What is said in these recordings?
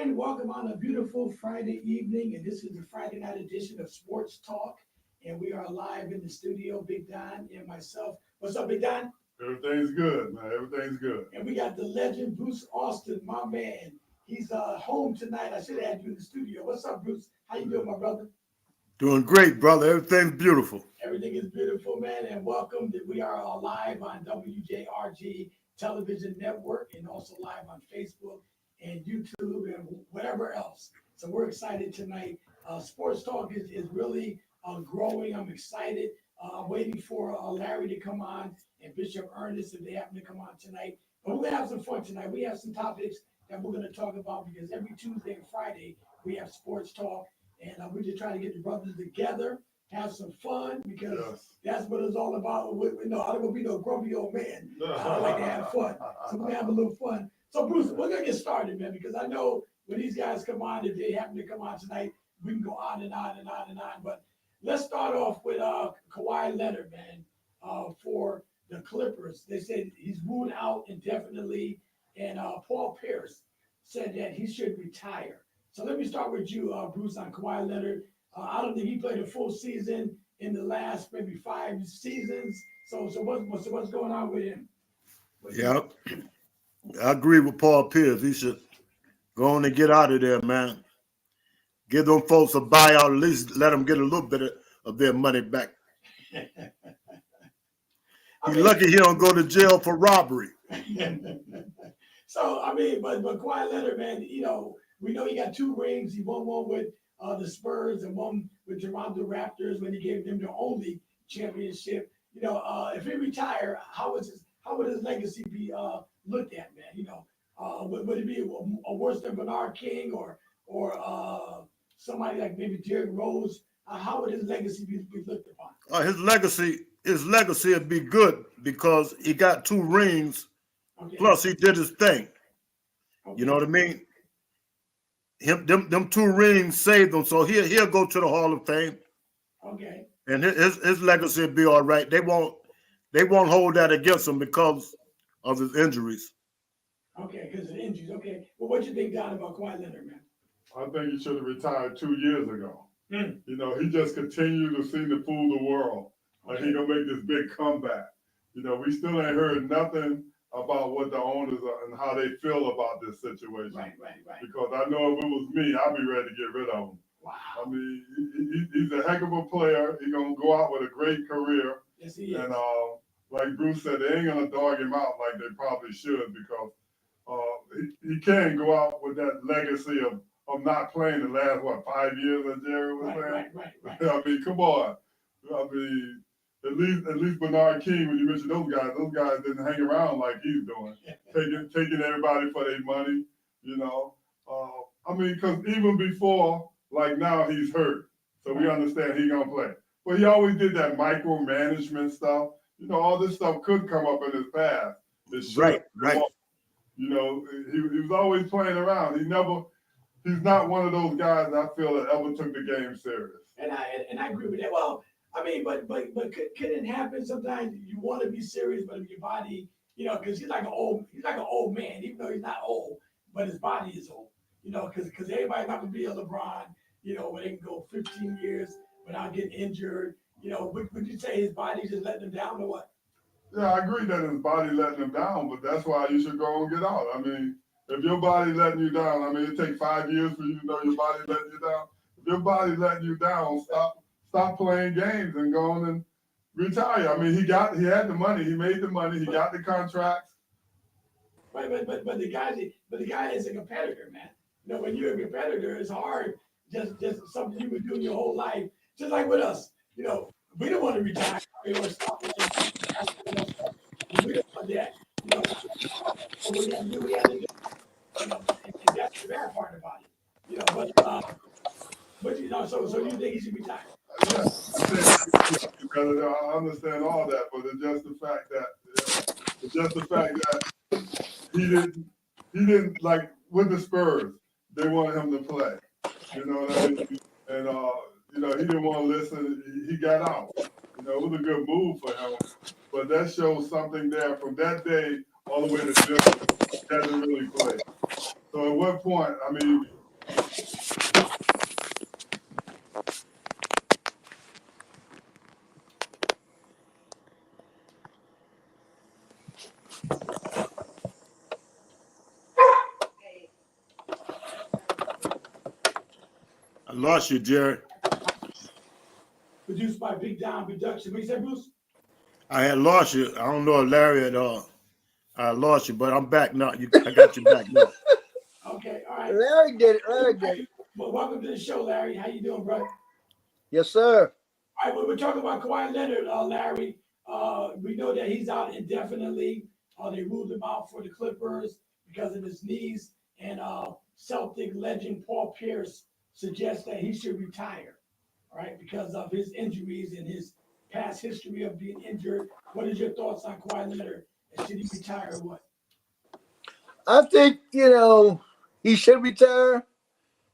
and welcome on a beautiful Friday evening. And this is the Friday night edition of Sports Talk. And we are live in the studio, Big Don and myself. What's up, Big Don? Everything's good, man. Everything's good. And we got the legend, Bruce Austin, my man. He's home tonight. I should have had you in the studio. What's up, Bruce? How you doing, my brother? Doing great, brother. Everything's beautiful. Everything is beautiful, man. And welcome. We are live on WJRG Television Network and also live on Facebook and YouTube and whatever else. So we're excited tonight. Sports Talk is really growing. I'm excited. I'm waiting for Larry to come on and Bishop Ernest if they happen to come on tonight. But we're going to have some fun tonight. We have some topics that we're going to talk about because every Tuesday and Friday we have Sports Talk. And we're just trying to get the brothers together, have some fun because that's what it's all about. I don't want to be no grumpy old man. I like to have fun. So we're going to have a little fun. So, Bruce, we're going to get started, man, because I know when these guys come on, if they happen to come on tonight, we can go on and on and on and on. But let's start off with Kawhi Leonard, man, for the Clippers. They said he's ruled out indefinitely, and Paul Pierce said that he should retire. So let me start with you, Bruce, on Kawhi Leonard. I don't think he played a full season in the last maybe 5 seasons. So what's going on with him? Yep. I agree with Paul Pierce. He should go on and get out of there, man. Give them folks a buyout, at least let them get a little bit of their money back. He's lucky he don't go to jail for robbery. So, but Kawhi Leonard, man, we know he got 2 rings. He won one with the Spurs and one with Toronto Raptors when he gave them the only championship. If he retire, how would his legacy be looked at, man? Would it be a worse than Bernard King or somebody like maybe Derrick Rose? How would his legacy be looked upon? His legacy would be good because he got 2 rings. Okay. Plus he did his thing. Okay. You know what I mean? Them 2 rings saved him, so he'll go to the Hall of Fame. Okay. And his legacy will be all right. They won't hold that against him because of his injuries. Okay, because of the injuries. Okay. Well, what you think, Don, about Kawhi Leonard, man? I think he should have retired 2 years ago. He just continued to seem to fool the world. Like he gonna make this big comeback. We still ain't heard nothing about what the owners are and how they feel about this situation. Right. Because I know if it was me, I'd be ready to get rid of him. Wow. I mean, he's a heck of a player. He's going to go out with a great career. Yes, he is. And like Bruce said, they ain't going to dog him out like they probably should because he can go out with that legacy of not playing the last, 5 years that Jerry was playing? Right. I mean, come on. I mean, at least Bernard King, when you mentioned those guys didn't hang around like he's doing, taking everybody for their money, because even before, like now, he's hurt, so we understand he's gonna play. But he always did that micromanagement stuff. All this stuff could come up in his past. Right. He was always playing around. He's not one of those guys I feel that ever took the game serious. And I agree with that. Well, but can it happen sometimes? You want to be serious, but if your body, because he's like an old man, even though he's not old, but his body is old. Because everybody's not gonna be a LeBron, where they can go 15 years without getting injured. Would you say his body's just letting him down or what? Yeah, I agree that his body letting him down, but that's why you should go and get out. I mean, if your body letting you down, it takes 5 years for you to know your body letting you down. If your body letting you down, stop playing games and go on and retire. He had the money, he made the money, he got the contracts. Right, but the guy is a competitor, man. When you're a competitor, it's hard. Just something you've been doing your whole life. Just like with us, we don't want to retire or stop playing. We don't want that. We have to do. And that's the bad part about it. So you think he should retire? Yeah, I understand all that, but it's just the fact that he didn't like with the Spurs. They wanted him to play. You know what I mean? And he didn't want to listen. He got out. It was a good move for him. But that shows something there. From that day all the way to just hasn't really played. So at what point, I mean, I lost you, Jerry. Produced by Big Don Production. What you say, Bruce? I had lost you. I don't know if Larry had I lost you, but I'm back now. I got you back now. Okay, all right. Larry did it. Larry did it. Well, welcome to the show, Larry. How you doing, bro? Yes, sir. All right, well, we're talking about Kawhi Leonard, Larry. We know that he's out indefinitely. They ruled him out for the Clippers because of his knees. And Celtic legend Paul Pierce suggests that he should retire, all right, because of his injuries and his past history of being injured. What is your thoughts on Kawhi Leonard? And should he retire or what? I think, he should retire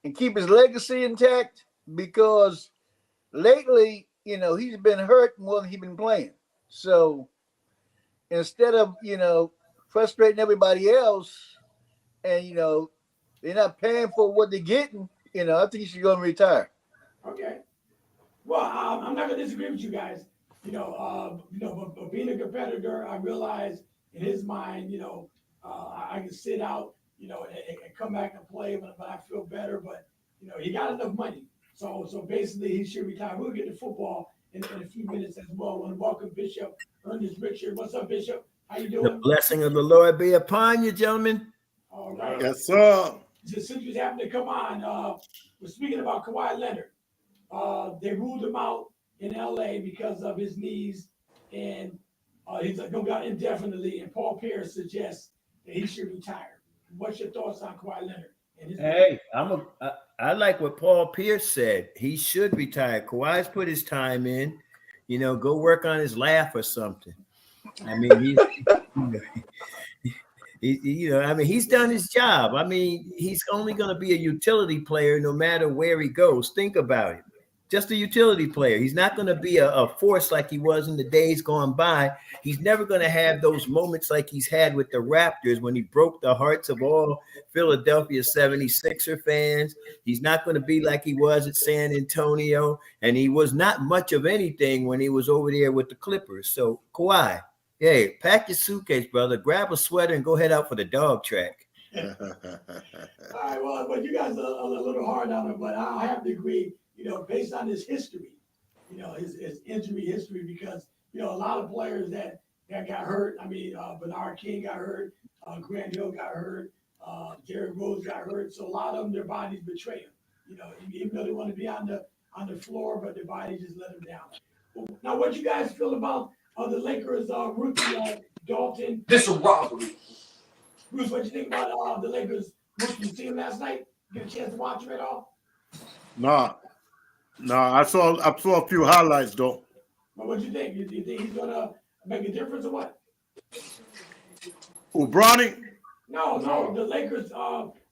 and keep his legacy intact because lately, he's been hurt more than he's been playing. So instead of, frustrating everybody else and, they're not paying for what they're getting, I think he should go and retire. Okay. Well, I'm not going to disagree with you guys. But being a competitor, I realize in his mind, I can sit out, and come back and play, but I feel better. But he got enough money, so basically he should retire. We'll get to football in a few minutes as well. I want to welcome Bishop Ernest Richard. What's up, Bishop? How you doing? The blessing of the Lord be upon you, gentlemen. All right. Yes, sir. Since you happen to come on, we're speaking about Kawhi Leonard. They ruled him out in LA because of his knees, and he's going to be out indefinitely. And Paul Pierce suggests that he should retire. What's your thoughts on Kawhi Leonard? Hey, I like what Paul Pierce said. He should retire. Kawhi's put his time in. Go work on his laugh or something. I mean, he's done his job. I mean, he's only going to be a utility player no matter where he goes. Think about it. Just a utility player. He's not going to be a force like he was in the days gone by. He's never going to have those moments like he's had with the Raptors when he broke the hearts of all Philadelphia 76er fans. He's not going to be like he was at San Antonio. And he was not much of anything when he was over there with the Clippers. So, Kawhi, hey, pack your suitcase, brother. Grab a sweater and go head out for the dog track. All right, well, but you guys are a little hard on him, but I have to agree, based on his history, his injury history, because, a lot of players that got hurt. I mean, Bernard King got hurt, Grant Hill got hurt, Derrick Rose got hurt. So a lot of them, their bodies betray them, even though they want to be on the floor, but their body just let them down. Now, what you guys feel about the Lakers rookie Dalton? This is a robbery. Bruce, what you think about the Lakers rookie team last night? Get a chance to watch them at all? No, I saw a few highlights though. But what you think? You think he's gonna make a difference or what? Who, Bronny? No, the Lakers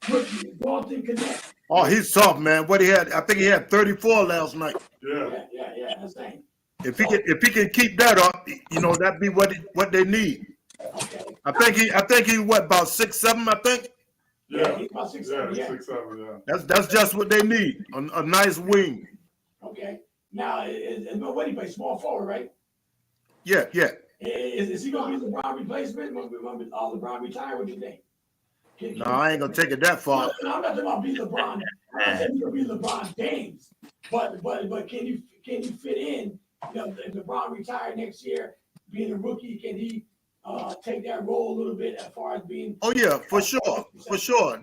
rookie Dalton Connect. Oh, he's tough, man. What he had, I think he had 34 last night. yeah. Yeah. That's saying. If he can keep that up, that'd be what they need. Okay. I think he what, about 6'7", I think. Yeah, he's about 6'7", yeah. 6'7", yeah. That's just what they need. A nice wing. Okay. Now, what do you play? Small forward, right? Yeah. Is he gonna be LeBron replacement? When LeBron retire? What do you think? No, I ain't gonna take it that far. No, I'm not talking about be LeBron. I'm not saying he's gonna be LeBron James, but can you fit in? If LeBron retired next year, being a rookie, can he take that role a little bit as far as being? Oh yeah, for sure.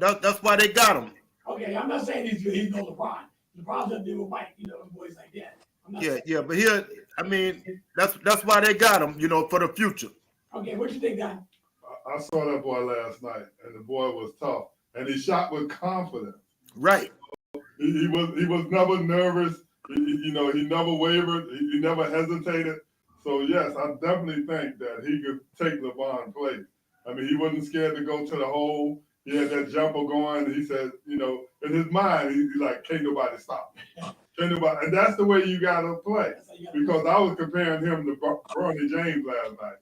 That's why they got him. Okay, I'm not saying he's no LeBron. LeBron's up there with Mike, boys like that. Yeah, but here, I mean, that's why they got him, for the future. Okay, what you think, Don? I saw that boy last night, and the boy was tough, and he shot with confidence. Right. He was never nervous. He never wavered. He never hesitated. So yes, I definitely think that he could take LeBron's place. I mean, he wasn't scared to go to the hole. He had that jumper going. He said, in his mind, he's like, can't nobody stop me. Can't nobody, and that's the way you gotta play. Because I was comparing him to Bronny James last night,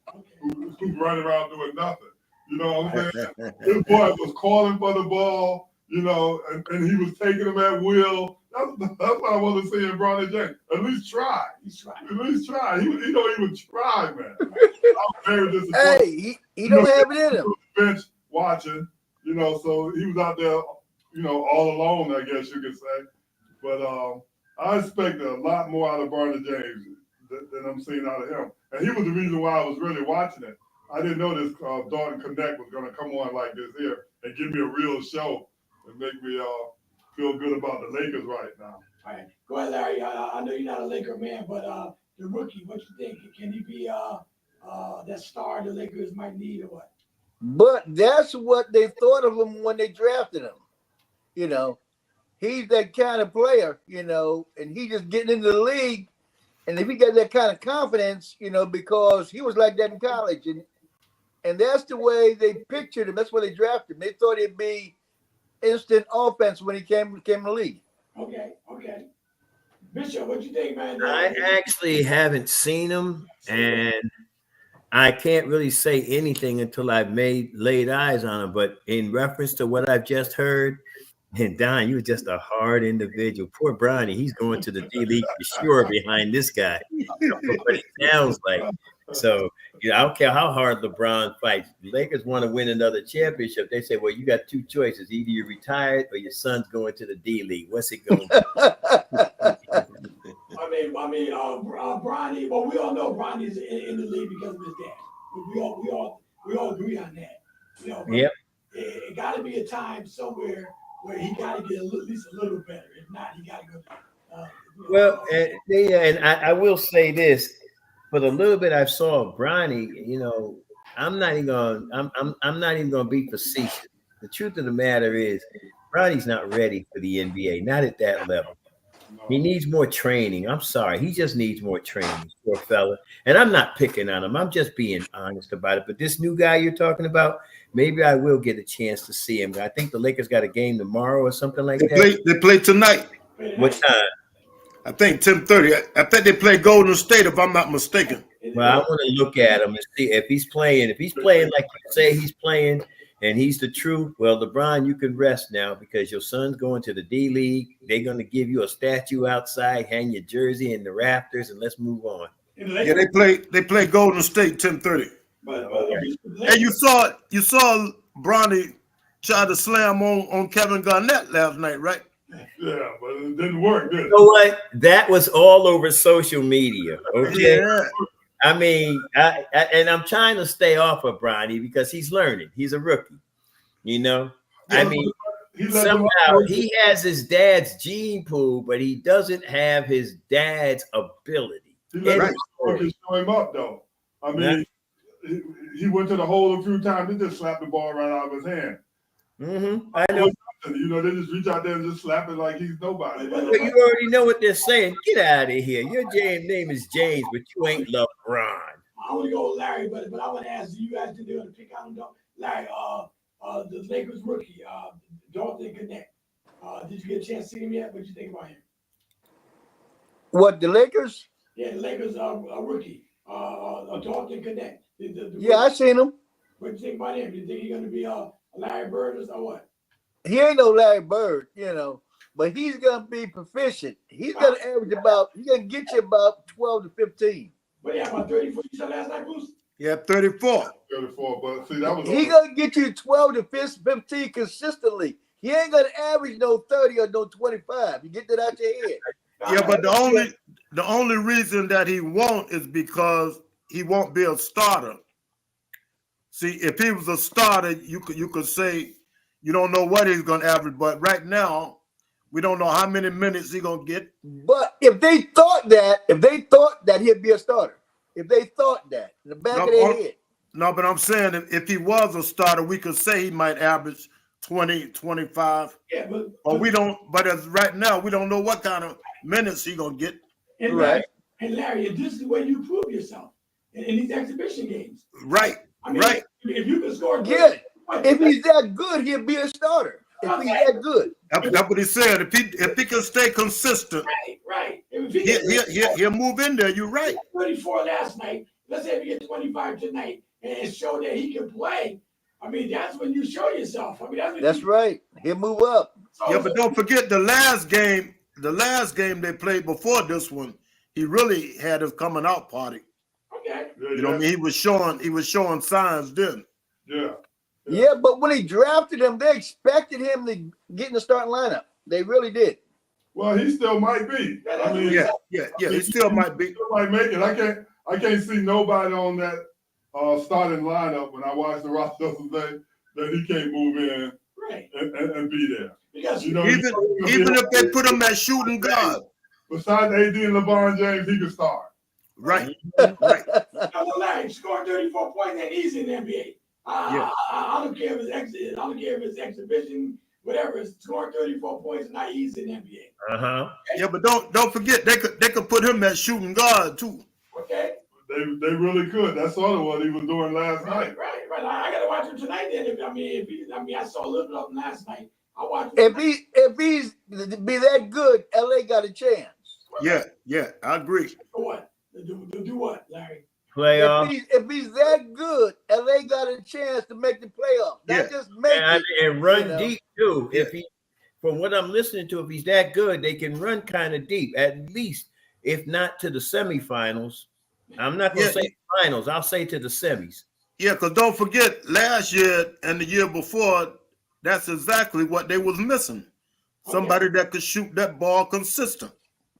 who's running around doing nothing. You know what I'm saying? This boy was calling for the ball, you know, and he was taking them at will. That's what I want to see in Bronny James. At least try. He's right. At least try. He don't even try, man. I'm very disappointed. Hey, he don't have it in him. Bench watching, you know, so he was out there, you know, all alone, I guess you could say. But I expect a lot more out of Bronny James than I'm seeing out of him. And he was the reason why I was really watching it. I didn't know this Don Connect was going to come on like this here and give me a real show and make me feel good about the Lakers right now. All right. Go ahead, Larry. I know you're not a Laker man, but the rookie, what you think? Can he be that star the Lakers might need or what? But that's what they thought of him when they drafted him. You know, he's that kind of player, you know, and he just getting into the league. And if he got that kind of confidence, you know, because he was like that in college, and that's the way they pictured him. That's why they drafted him. They thought he'd be instant offense when he came in the league. Okay. Bishop, what you think, man? I actually haven't seen him, and I can't really say anything until I've laid eyes on him. But in reference to what I've just heard, and Don, you're just a hard individual. Poor Bronny, he's going to the D League for sure behind this guy. What it sounds like. So, you know, I don't care how hard LeBron fights. The Lakers want to win another championship. They say, well, you got two choices. Either you're retired or your son's going to the D League. What's it going to be? Bronny. Well, we all know Bronny's in the league because of his dad. We all agree on that. You know, Yep. It got to be a time somewhere where he got to get at least a little better. If not, he got to go. Well, and I will say this: for the little bit I saw of Bronny, you know, I'm not even gonna be facetious. The truth of the matter is, Bronny's not ready for the NBA, not at that level. He needs more training. I'm sorry, he just needs more training, poor fella. And I'm not picking on him. I'm just being honest about it. But this new guy you're talking about, maybe I will get a chance to see him. I think the Lakers got a game tomorrow or something like that. They play tonight. What time? I think 10:30. I think they play Golden State, if I'm not mistaken. Well, I want to look at him and see if he's playing. If he's playing like you say he's playing, and he's the truth, well, LeBron, you can rest now because your son's going to the D League. They're going to give you a statue outside, hang your jersey in the rafters, and let's move on. Yeah, they play Golden State 10:30. And you saw Bronny try to slam on Kevin Garnett last night, right? Yeah, but it didn't work, did it? You know what? That was all over social media. Okay. Yeah. I mean, and I'm trying to stay off of Bronny because he's learning. He's a rookie, you know. Yeah, I mean, somehow he has his dad's gene pool, but he doesn't have his dad's ability. He let him show him up, though. I mean, he went to the hole a few times. He just slapped the ball right out of his hand. Mm-hmm. I know. You know, they just reach out there and just slap it like he's nobody. Well, you already know what they're saying. Get out of here. Your name is James, but you ain't LeBron. I want to go with Larry, but I want to ask you guys to do it to pick on him. Larry, the Lakers rookie, Dalton Connect. Did you get a chance to see him yet? What did you think about him? What, the Lakers? Yeah, the Lakers rookie, Dalton Connect. Yeah, I seen him. What do you think about him? Do you think he's going to be a Larry Bird or what? He ain't no Larry Bird, you know, but he's gonna be proficient. He's gonna average he's gonna get you about 12 to 15. But yeah, about 34 you said last night, Bruce? Yeah, 34. 34, but see, that was He gonna get you 12 to 15 consistently. He ain't gonna average no 30 or no 25. You get that out your head. Yeah, but the only reason that he won't is because he won't be a starter. See, if he was a starter, you could say you don't know what he's going to average, but right now, we don't know how many minutes he's going to get. But if they thought that he'd be a starter, if they thought that in the back of their head. No, but I'm saying if he was a starter, we could say he might average 20, 25. Yeah, but we don't, but as right now, we don't know what kind of minutes he's going to get. And right. Larry, this is where you prove yourself in these exhibition games. Right, I mean, right. If you can score. Yeah. If he's that good, he'll be a starter. If he's that good. That's what he said. If he can stay consistent, right. He'll move in there. You're right. 34 last night. Let's say if he gets 25 tonight and show that he can play. I mean, that's when you show yourself. I mean, That's right. He'll move up. So, Yeah, but don't forget the last game they played before this one, he really had his coming out party. okay. You know what I mean? He was showing signs then. Yeah, but when he drafted him, they expected him to get in the starting lineup. They really did. Well, he still might be. I mean, Yeah, he still might be. still might make it. I can't see nobody on that starting lineup when I watched the roster today that he can't move in Right. and be there. Because You know, Even if they put him at shooting guard. besides AD and LeBron James, he could start. Right. Larry scoring 34 points ain't easy in the NBA. I don't care if it's I don't care if it's exhibition, whatever. Scoring 34 points is not easy in the NBA. Yeah, but don't forget they could put him at shooting guard too. Okay. They really could. That's sort of what he was doing last night. Right. I gotta watch him tonight. Then, I saw a little bit of him last night. I watched him. If he's be that good, LA got a chance. Yeah, I agree. For what? Do what, Larry? Playoff. If he's that good, LA got a chance to make the playoff. Not just make it. And run you know. deep too. If he, from what I'm listening to, if he's that good, they can run kind of deep, at least, if not to the semifinals. I'm not gonna say finals. I'll say to the semis. Yeah, because don't forget last year and the year before, that's exactly what they was missing. Somebody that could shoot that ball consistent.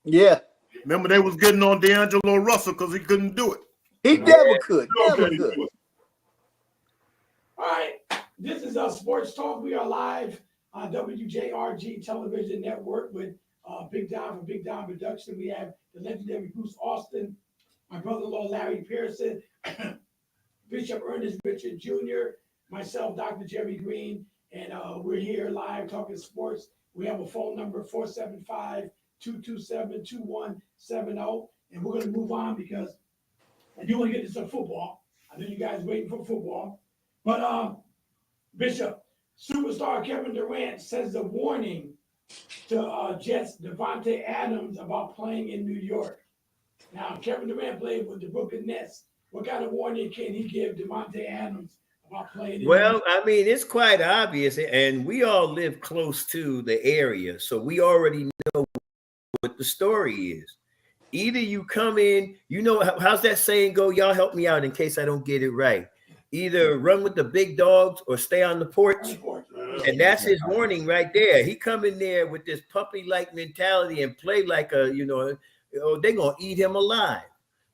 Yeah. Remember they was getting on D'Angelo Russell because he couldn't do it. He never could. Never Okay. could. All right. This is Sports Talk. We are live on WJRG Television Network with Big Don from Big Don Production. We have the legendary Bruce Austin, my brother-in-law Larry Pearson, Bishop Ernest Richard Jr., myself, Dr. Jerry Green, and we're here live talking sports. We have a phone number, 475-227-2170, and we're going to move on because I do want to get to some football. I know you guys waiting for football. But Bishop, superstar Kevin Durant says a warning to Jets Devontae Adams about playing in New York. Now, Kevin Durant played with the Brooklyn Nets. What kind of warning can he give Devontae Adams about playing in New York? I mean, it's quite obvious, and we all live close to the area, so we already know what the story is. Either you come in, you know, how's that saying go? Y'all help me out in case I don't get it right. Either run with the big dogs or stay on the porch. And that's his warning right there. He come in there with this puppy-like mentality and play like they're going to eat him alive.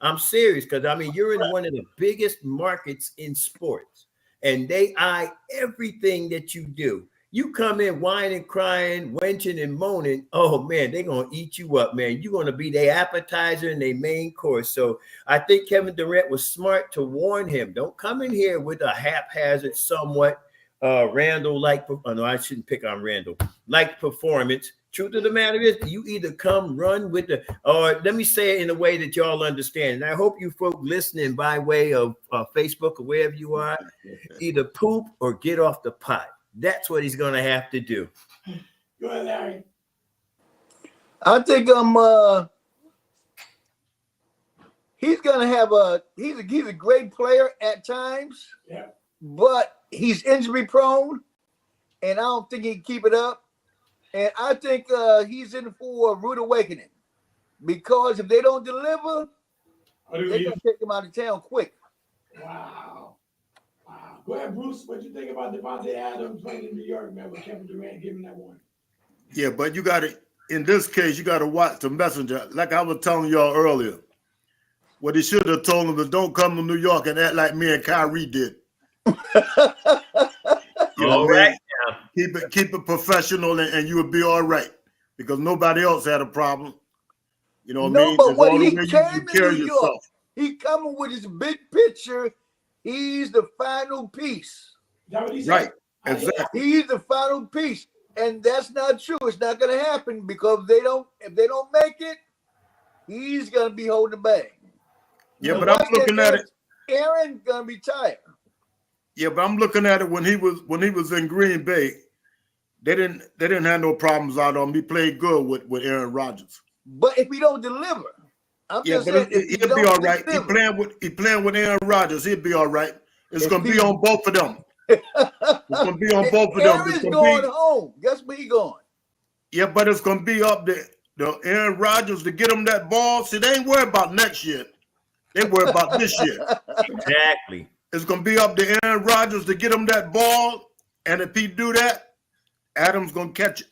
I'm serious because, I mean, you're in one of the biggest markets in sports, and they eye everything that you do. You come in whining, crying, wenching, and moaning. Oh, man, they're going to eat you up, man. You're going to be their appetizer and their main course. So I think Kevin Durant was smart to warn him. Don't come in here with a haphazard, somewhat Randall-like. Oh, no, I shouldn't pick on Randall. Like performance. Truth of the matter is, you either come run with or let me say it in a way that y'all understand. And I hope you folk listening by way of Facebook or wherever you are, either poop or get off the pot. That's what he's going to have to do. Go ahead, Larry. I think he's gonna have he's a great player at times, but he's injury prone, and I don't think he can keep it up. And I think he's in for a rude awakening because if they don't deliver, they're gonna take him out of town quick. Wow. Go ahead, Bruce. What you think about Devontae Adams playing in New York, man, with Kevin Durant giving that warning? Yeah, but you got to, in this case, you got to watch the messenger. Like I was telling y'all earlier, what he should have told him is don't come to New York and act like me and Kyrie did. All right now. Keep it professional and you'll be all right because nobody else had a problem. You know what I mean? But when he you came to carry New yourself. York, he coming with his big picture. He's the final piece. Is that what he said? Right, exactly. He's the final piece, and that's not true. It's not going to happen because if they don't make it, he's going to be holding the bag. Yeah, but I'm looking at it. Aaron's going to be tired. Yeah, but I'm looking at it when he was in Green Bay. They didn't have no problems out on him. He played good with Aaron Rodgers. But if he don't deliver, I'm just but saying he'll be all right. Deliver, He playing with Aaron Rodgers. He'll be all right. It's gonna be on both of them. It's gonna be on both of them. Aaron's It's gonna going be, home. Guess where he going? yeah, but it's gonna be up there. The Aaron Rodgers to get him that ball. See, they ain't worried about next year. They worry about this year. Exactly. It's gonna be up to Aaron Rodgers to get him that ball, and if he do that, Adams gonna catch it.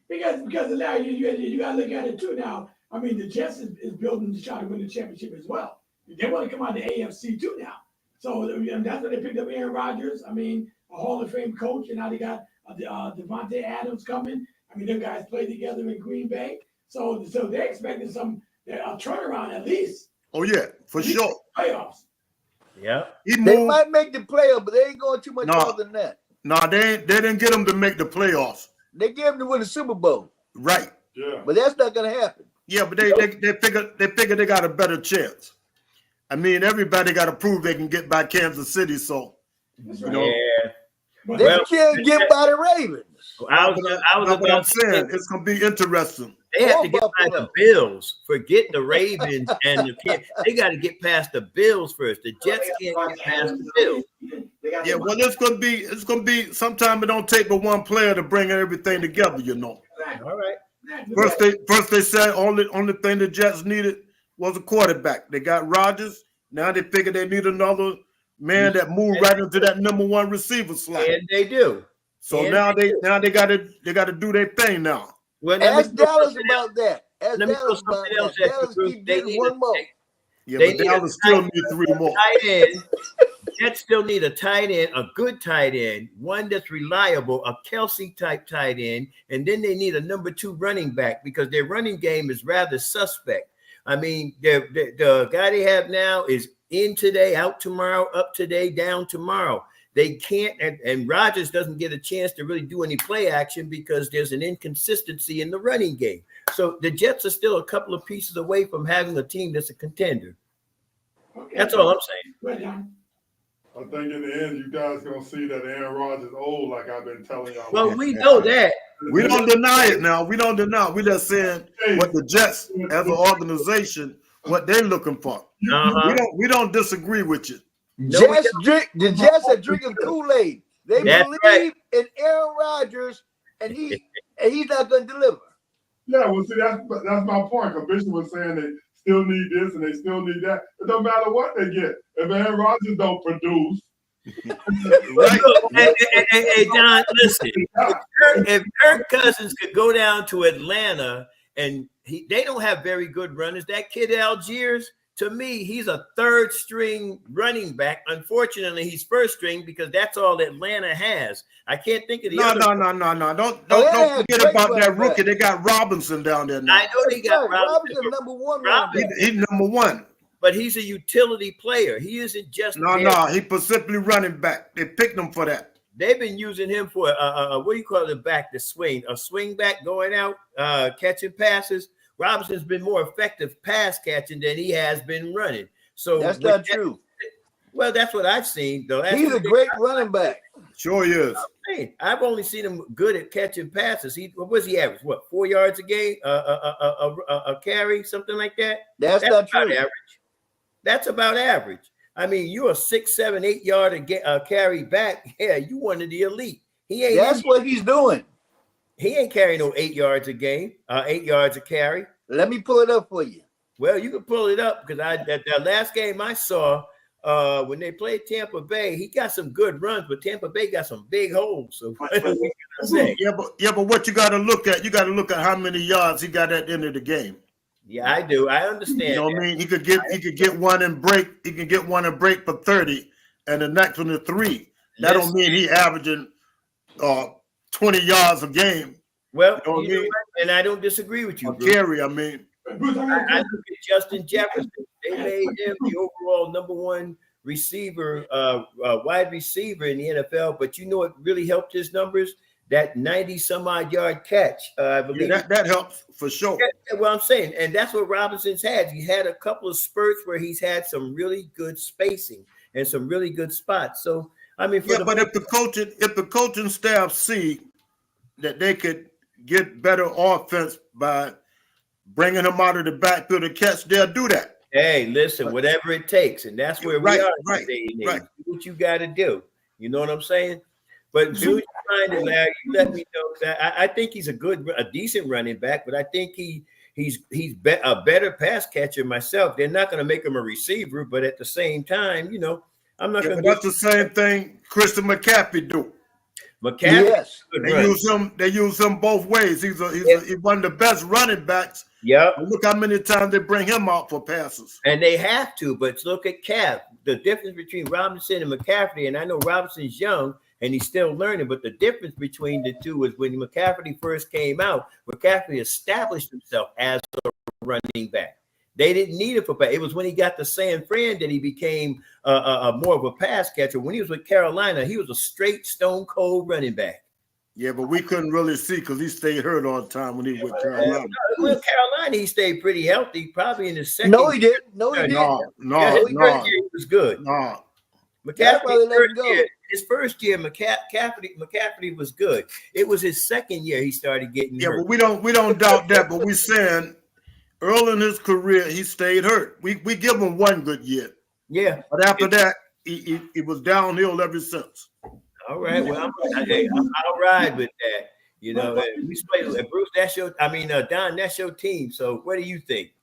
Because now you got to look at it too. Now, I mean, the Jets is building to try to win the championship as well. They want to come out the AFC too now. So that's why they picked up Aaron Rodgers. I mean, a Hall of Fame coach, and now they got Devontae Adams coming. I mean, them guys played together in Green Bay. So they're expecting a turnaround at least. Oh yeah, for sure. Playoffs. Yeah. He They moved. might make the playoff, but they ain't going too much No. farther than that. No, they didn't get him to make the playoffs. They gave him to win the Super Bowl, Right. Yeah. but that's not going to happen. Yeah, but they figure they got a better chance. I mean, everybody got to prove they can get by Kansas City. So That's you right. know, Yeah. But They Well, can't get by the Ravens. I was that's what I'm about to say, saying. It's gonna be interesting. they have Or to get by the Buffalo. Bills. Forget the Ravens and the kids. They got to get past the Bills first. The Jets can't get past the Bills. Yeah, well, it's gonna be. Sometimes it don't take but one player to bring everything together. You know. All right. First they said only thing the Jets needed was a quarterback. They got Rodgers. Now they figure they need another man that moved right into that number one receiver slot. And they do. So and now they they gotta do their thing now. Well, let me Ask throw Dallas something else- about that. Ask let me throw Dallas about something that. else at you, Dallas Bruce. keep They getting need one more. Yeah, They but need a Dallas still tight- need three more. tight end. Jets still need a tight end, a good tight end, one that's reliable, a Kelsey type tight end, and then they need a number 2 running back because their running game is rather suspect. I mean, the guy they have now is in today, out tomorrow, up today, down tomorrow. They can't, and Rodgers doesn't get a chance to really do any play action because there's an inconsistency in the running game. So the Jets are still a couple of pieces away from having a team that's a contender. Okay. That's all I'm saying. Right, John. I think in the end, you guys gonna see that Aaron Rodgers is old, like I've been telling y'all. Well, we know that. We don't deny it now. We don't deny it. We just saying what the Jets as an organization, what they're looking for. Uh-huh. We don't disagree with you. No, we The Jets are drinking Kool-Aid. They That's believe right. in Aaron Rodgers, and he's not going to deliver. Yeah, well, see, that's my point. Because Bishop was saying they still need this and they still need that. It don't matter what they get. If Aaron Rodgers don't produce, Right? Hey, Don, listen. If Kirk Cousins could go down to Atlanta and they don't have very good runners, that kid Algiers, to me, he's a third string running back. Unfortunately, he's first string because that's all Atlanta has. I can't think of the other. No. Don't yeah, forget great about that running back. rookie. They got Robinson down there now. I know they got Right. Robinson, Robinson, number 1 running back. He's number one. but he's a utility player. He isn't just there. No, he specifically running back. They picked him for that. They've been using him for what do you call it? Back, the swing, a swing back going out, catching passes. Robinson's been more effective pass catching than he has been running. So That's not true. Well, that's what I've seen, though. That's He's the a thing great running back. Sure he is. I'm saying. I've only seen him good at catching passes. What was he average? What, 4 yards a game, a carry, something like that? That's not about true. average. That's about average. I mean, you're a 6, 7, 8 yard carry back. Yeah, you one of the elite. That's what he's doing. He ain't carrying no 8 yards a game, 8 yards a carry. Let me pull it up for you. Well, you can pull it up because that last game I saw when they played Tampa Bay, he got some good runs, but Tampa Bay got some big holes. So what are we gonna say? Yeah, but what you got to look at how many yards he got at the end of the game. Yeah, I do. I understand. You know what I mean? He could get one and break. He can get one and break for 30, and the next one is 3. That don't mean he averaging 20 yards a game. Well, You know what I mean? and I don't disagree with you, A Bruce. carry, I mean. Bruce, I look at Justin Jefferson. They made him the overall number 1 receiver, wide receiver in the NFL. But you know what really helped his numbers? That 90 some odd yard catch. I believe That helps for sure. Yeah, well, I'm saying, and that's what Robinson's had. He had a couple of spurts where he's had some really good spacing and some really good spots. So, I mean, But if the coaching staff see that they could get better offense by bringing him out of the backfield to catch, they'll do that. hey, listen, whatever it takes, and that's where we are Right. today. Do what you got to do. You know what I'm saying? But as soon as you find it, Larry, you let me know. 'Cause I think he's a decent running back, but I think he's a better pass catcher myself. They're not going to make him a receiver, but at the same time, I'm not Yeah, going but to. that's the same thing Christian McCaffrey do. McCaffrey, Yes. They use him both ways. He's one of the best running backs. Yep. And look how many times they bring him out for passes. And they have to, but look at Cap. The difference between Robinson and McCaffrey, and I know Robinson's young and he's still learning, but the difference between the two is when McCaffrey first came out, McCaffrey established himself as a running back. They didn't need him for pass. It was when he got to San Fran that he became more of a pass catcher. When he was with Carolina, he was a straight stone cold running back. Yeah, but we couldn't really see because he stayed hurt all the time when he was with Carolina. With Carolina, he stayed pretty healthy. Probably in his second. No, he didn't. No, he didn't. His first year he was good. No. That's why they let him go. His first year, McCaffrey was good. It was his second year he started getting hurt. But we don't doubt that. But we're saying early in his career he stayed hurt. We give him one good year. Yeah, but after that he was downhill ever since. All right. Well, I'll ride with that. We play Bruce. That's your. Don. That's your team. So what do you think?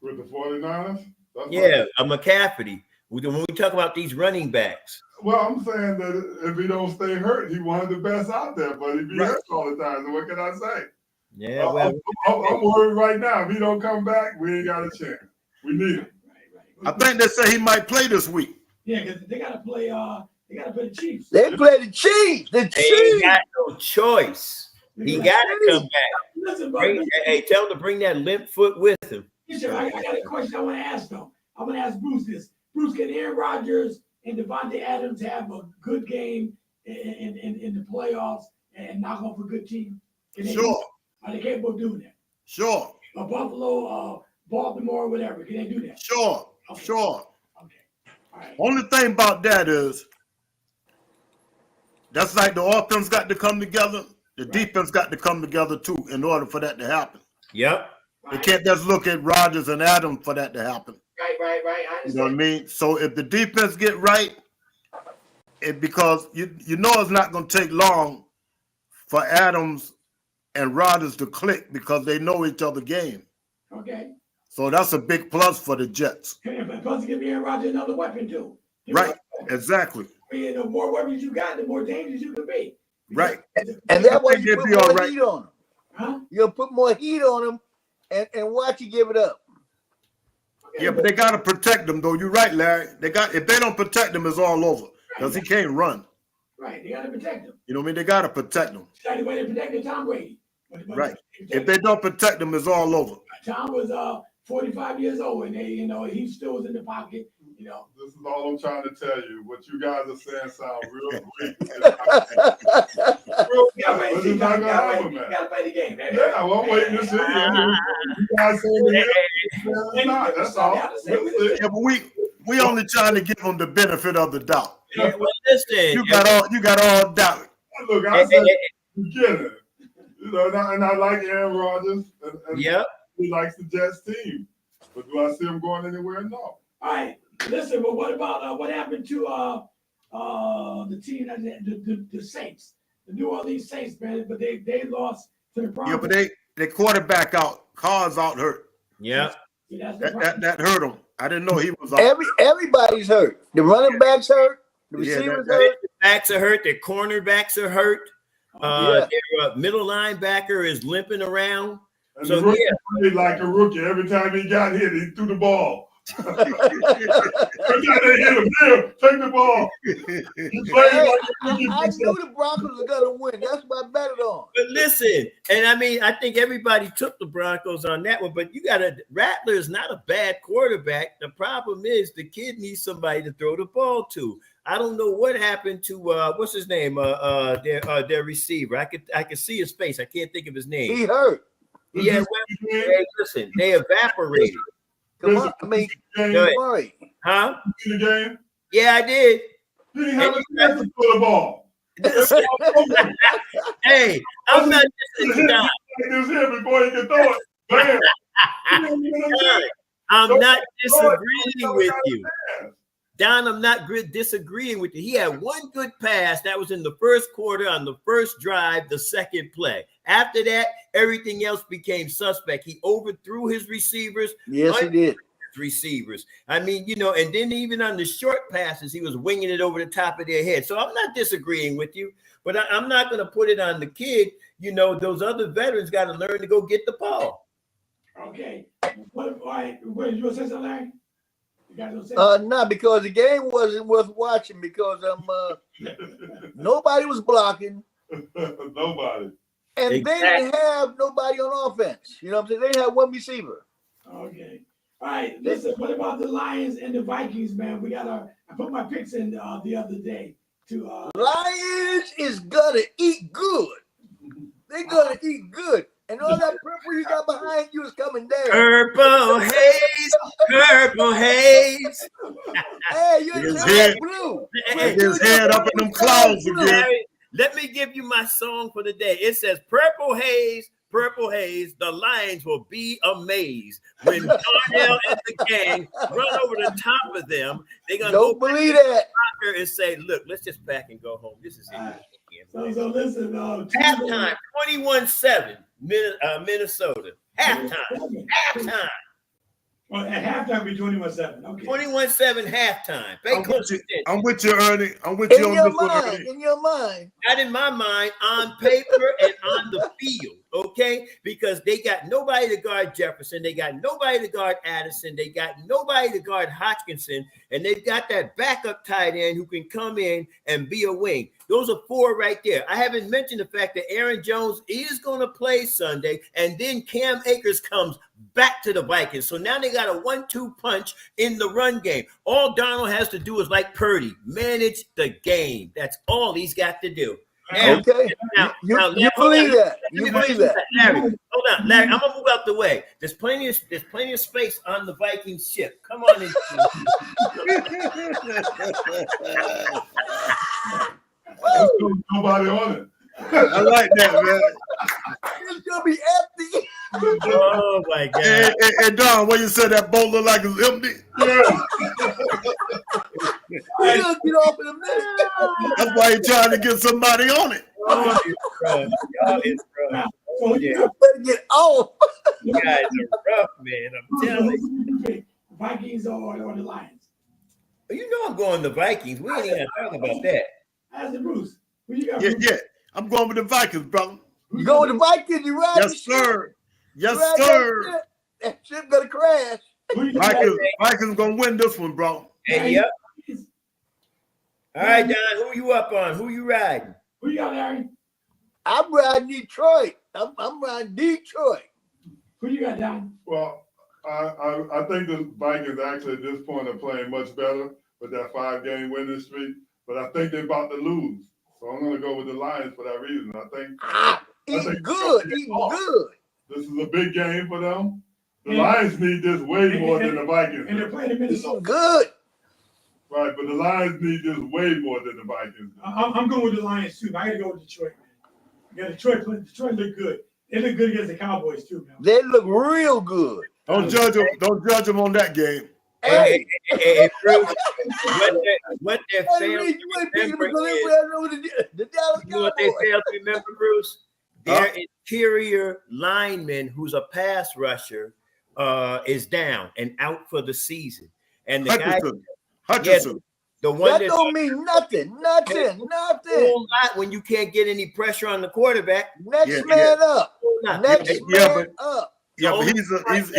With the 49ers? Yeah, a McCaffrey. When we talk about these running backs. Well, I'm saying that if he don't stay hurt, he one of the best out there, but he be hurt all the time. So what can I say? Yeah, well, I'm worried right now. If he don't come back, we ain't got a chance. We need him. I think they say he might play this week. Yeah, because they got to play. They got to play the Chiefs. They play the Chiefs. The Chiefs. He got no choice. He got to come back. Listen, tell him to bring that limp foot with him. I got a question I want to ask though. I want to ask Bruce this. Bruce, can Aaron Rodgers and Devontae Adams have a good game in the playoffs and knock off a good team? Sure. Are they capable of doing that? Sure. Buffalo, Baltimore, whatever. Can they do that? Sure. Okay. Sure. Okay. All right. Only thing about that is that's like the offense got to come together. The defense got to come together too in order for that to happen. Yep. They can't just look at Rodgers and Adams for that to happen. Right. I You know what I mean? So if the defense get right, because you know it's not going to take long for Adams and Rodgers to click because they know each other's game. Okay. So that's a big plus for the Jets. Plus, give Aaron Rodgers another weapon too. Right. Exactly. The more weapons you got, the more dangerous you can be. Right. And that way you put more heat on him. Huh? You'll put more heat on him and watch you give it up. Okay, Yeah, but they got to protect them, though. You're right, Larry. If they don't protect him, it's all over because he can't run. Right, they got to protect him. You know what I mean? They got to protect him. That's the way they protected Tom Brady. Right. If they don't protect him, it's all over. Tom was 45 years old, and he still was in the pocket. This is all I'm trying to tell you. What you guys are saying sounds real great. You gotta play the game, man. Yeah, well, I'm waiting to see. You guys saying it's not. That's all. Yeah, but we only trying to give them the benefit of the doubt. Yeah, well, listen. You got all doubt. Look, I said beginning. And I like Aaron Rodgers. And he likes the Jets team. But do I see him going anywhere? No. All right. Listen, but what about what happened to the team, the Saints, the New Orleans Saints, man? But they lost to the Broncos. Yeah, but they quarterback out. Carr's out hurt. Yeah. That hurt him. I didn't know he was out. Everybody's hurt. The running backs hurt. The receivers hurt. The backs are hurt. The cornerbacks are hurt. Their middle linebacker is limping around. And so the rookie played like a rookie. Every time he got hit, he threw the ball. Every time they hit him, take the ball. I knew the Broncos were going to win. That's what I betted on. But listen, and I think everybody took the Broncos on that one, but Rattler is not a bad quarterback. The problem is the kid needs somebody to throw the ball to. I don't know what happened to what's his name? Their receiver. I could see his face. I can't think of his name. He hurt. Yeah, listen, they evaporated. Come on, worry. Huh? You see the game? Yeah, I did. He didn't have a chance to throw the ball. Hey, I'm not just down. He was here before he could throw it. I'm not disagreeing with you. Don, I'm not disagreeing with you. He had one good pass. That was in the first quarter on the first drive, the second play. After that, everything else became suspect. He overthrew his receivers. Yes, he did. Receivers. I mean, you know, and then even on the short passes, he was winging it over the top of their head. So I'm not disagreeing with you, but I'm not going to put it on the kid. You know, those other veterans got to learn to go get the ball. Okay. What you want to say something, Larry? You got no say? No, because the game wasn't worth watching because nobody was blocking. Nobody. And Exactly. they didn't have nobody on offense. You know what I'm saying? They didn't have one receiver. Okay. All right. Listen, what about the Lions and the Vikings, man? I put my picks in the other day to Lions is gonna eat good. They're gonna eat good. And all that purple you got behind you is coming down. Purple haze, purple haze. Hey, you're His turning head- blue. His head up in them clouds again. Larry, let me give you my song for the day. It says, purple haze, the Lions will be amazed. When Darnell and the gang run over the top of them, they're going to go Don't believe that. back and say, look, let's just pack and go home. This is it. so listen, Halftime, 21-7, Minnesota. Halftime. Well, at halftime be 21-7. Okay. 21-7 halftime. Pay close attention. I'm with you, Ernie. I'm with In you on your this one, mind, Ernie. in your mind. Not in my mind, on paper and on the field, okay? Because they got nobody to guard Jefferson. They got nobody to guard Addison. They got nobody to guard Hodgkinson. And they've got that backup tight end who can come in and be a wing. Those are four right there. I haven't mentioned the fact that Aaron Jones is going to play Sunday, and then Cam Akers comes back to the Vikings. So now they got a 1-2 punch in the run game. All Donald has to do is, like Purdy, manage the game. That's all he's got to do. Now, Okay. You believe that. You believe that. Larry, hold on. Larry, I'm going to move out the way. There's plenty of space on the Vikings ship. Come on in. Nobody on it. I like that, man. It's gonna be empty. Oh, my God. And Don, when you said that boat looked like it's empty, We're gonna get off in a minute. that's why you're trying to get somebody on it. Oh, it's rough. Y'all is rough. So Yeah. You better get off. You guys are rough, man. I'm telling you. Vikings or the Lions? You know I'm going the Vikings. We ain't even talking about that. Ask the Bruce. Who you got? Yeah, Bruce? yeah. I'm going with the Vikings, brother. You go with the Vikings, you ride Yes, sir. Yes, sir. That ship gonna crash. Who you got? Vikings gonna win this one, bro. And yep. All right, Don, who you up on? Who you riding? Who you got, Larry? I'm riding Detroit. I'm riding Detroit. Who you got, Don? Well, I think the Vikings actually at this point are playing much better with that 5-game winning streak, but I think they're about to lose. So I'm going to go with the Lions for that reason. I think Eat good. this is a big game for them. The Lions need this way more than the Vikings. And they're playing in Minnesota. Eat good. Right, but the Lions need this way more than the Vikings. I'm going with the Lions too. I got to go with Detroit, man. You got Detroit look good. They look good against the Cowboys too, man. They look real good. Don't judge them on that game. Hey, Bruce, what they're hey, failing Reed, you ain't picking remember them because is, they ran over the Dallas you know what they Cowboys. fail to remember, Bruce? Their interior lineman, who's a pass rusher, is down and out for the season. And the guy, Hutchinson. the one That don't mean nothing. Nothing. whole lot when you can't get any pressure on the quarterback. Next man up. Next Yeah, man but- up. Yeah, but he was a beast.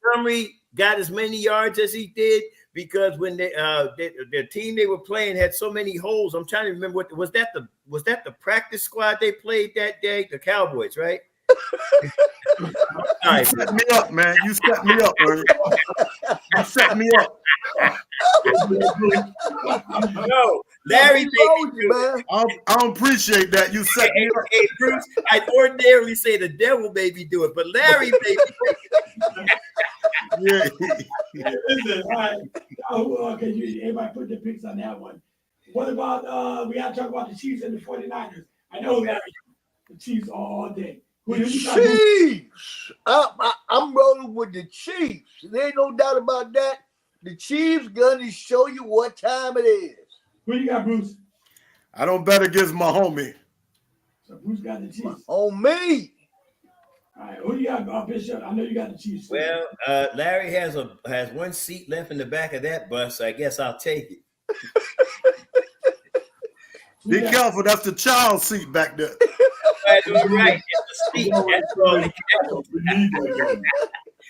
Montgomery got as many yards as he did because when the team they were playing had so many holes. I'm trying to remember what was that the practice squad they played that day? The Cowboys, right? You set me up, man. You set me up, Ernie. You set me up. No, Larry Told you, man. I don't appreciate that. You set me up. Hey, Bruce, I ordinarily say the devil made me do it, but Larry made me. Yeah. Listen, all right. Okay, everybody put their picks on that one. What about we got to talk about the Chiefs and the 49ers? I know that the Chiefs all day. Chiefs. I'm rolling with the Chiefs. There ain't no doubt about that. the Chiefs gonna show you what time it is. Who you got, Bruce? I don't bet against my homie. So Bruce got the Chiefs. On me. All right, who you got, Bishop? I know you got the Chiefs. Well, Larry has one seat left in the back of that bus. So I guess I'll take it. Be careful, that's the child seat back there. Right, you're right. It's a seat. That's all it counts. We need that.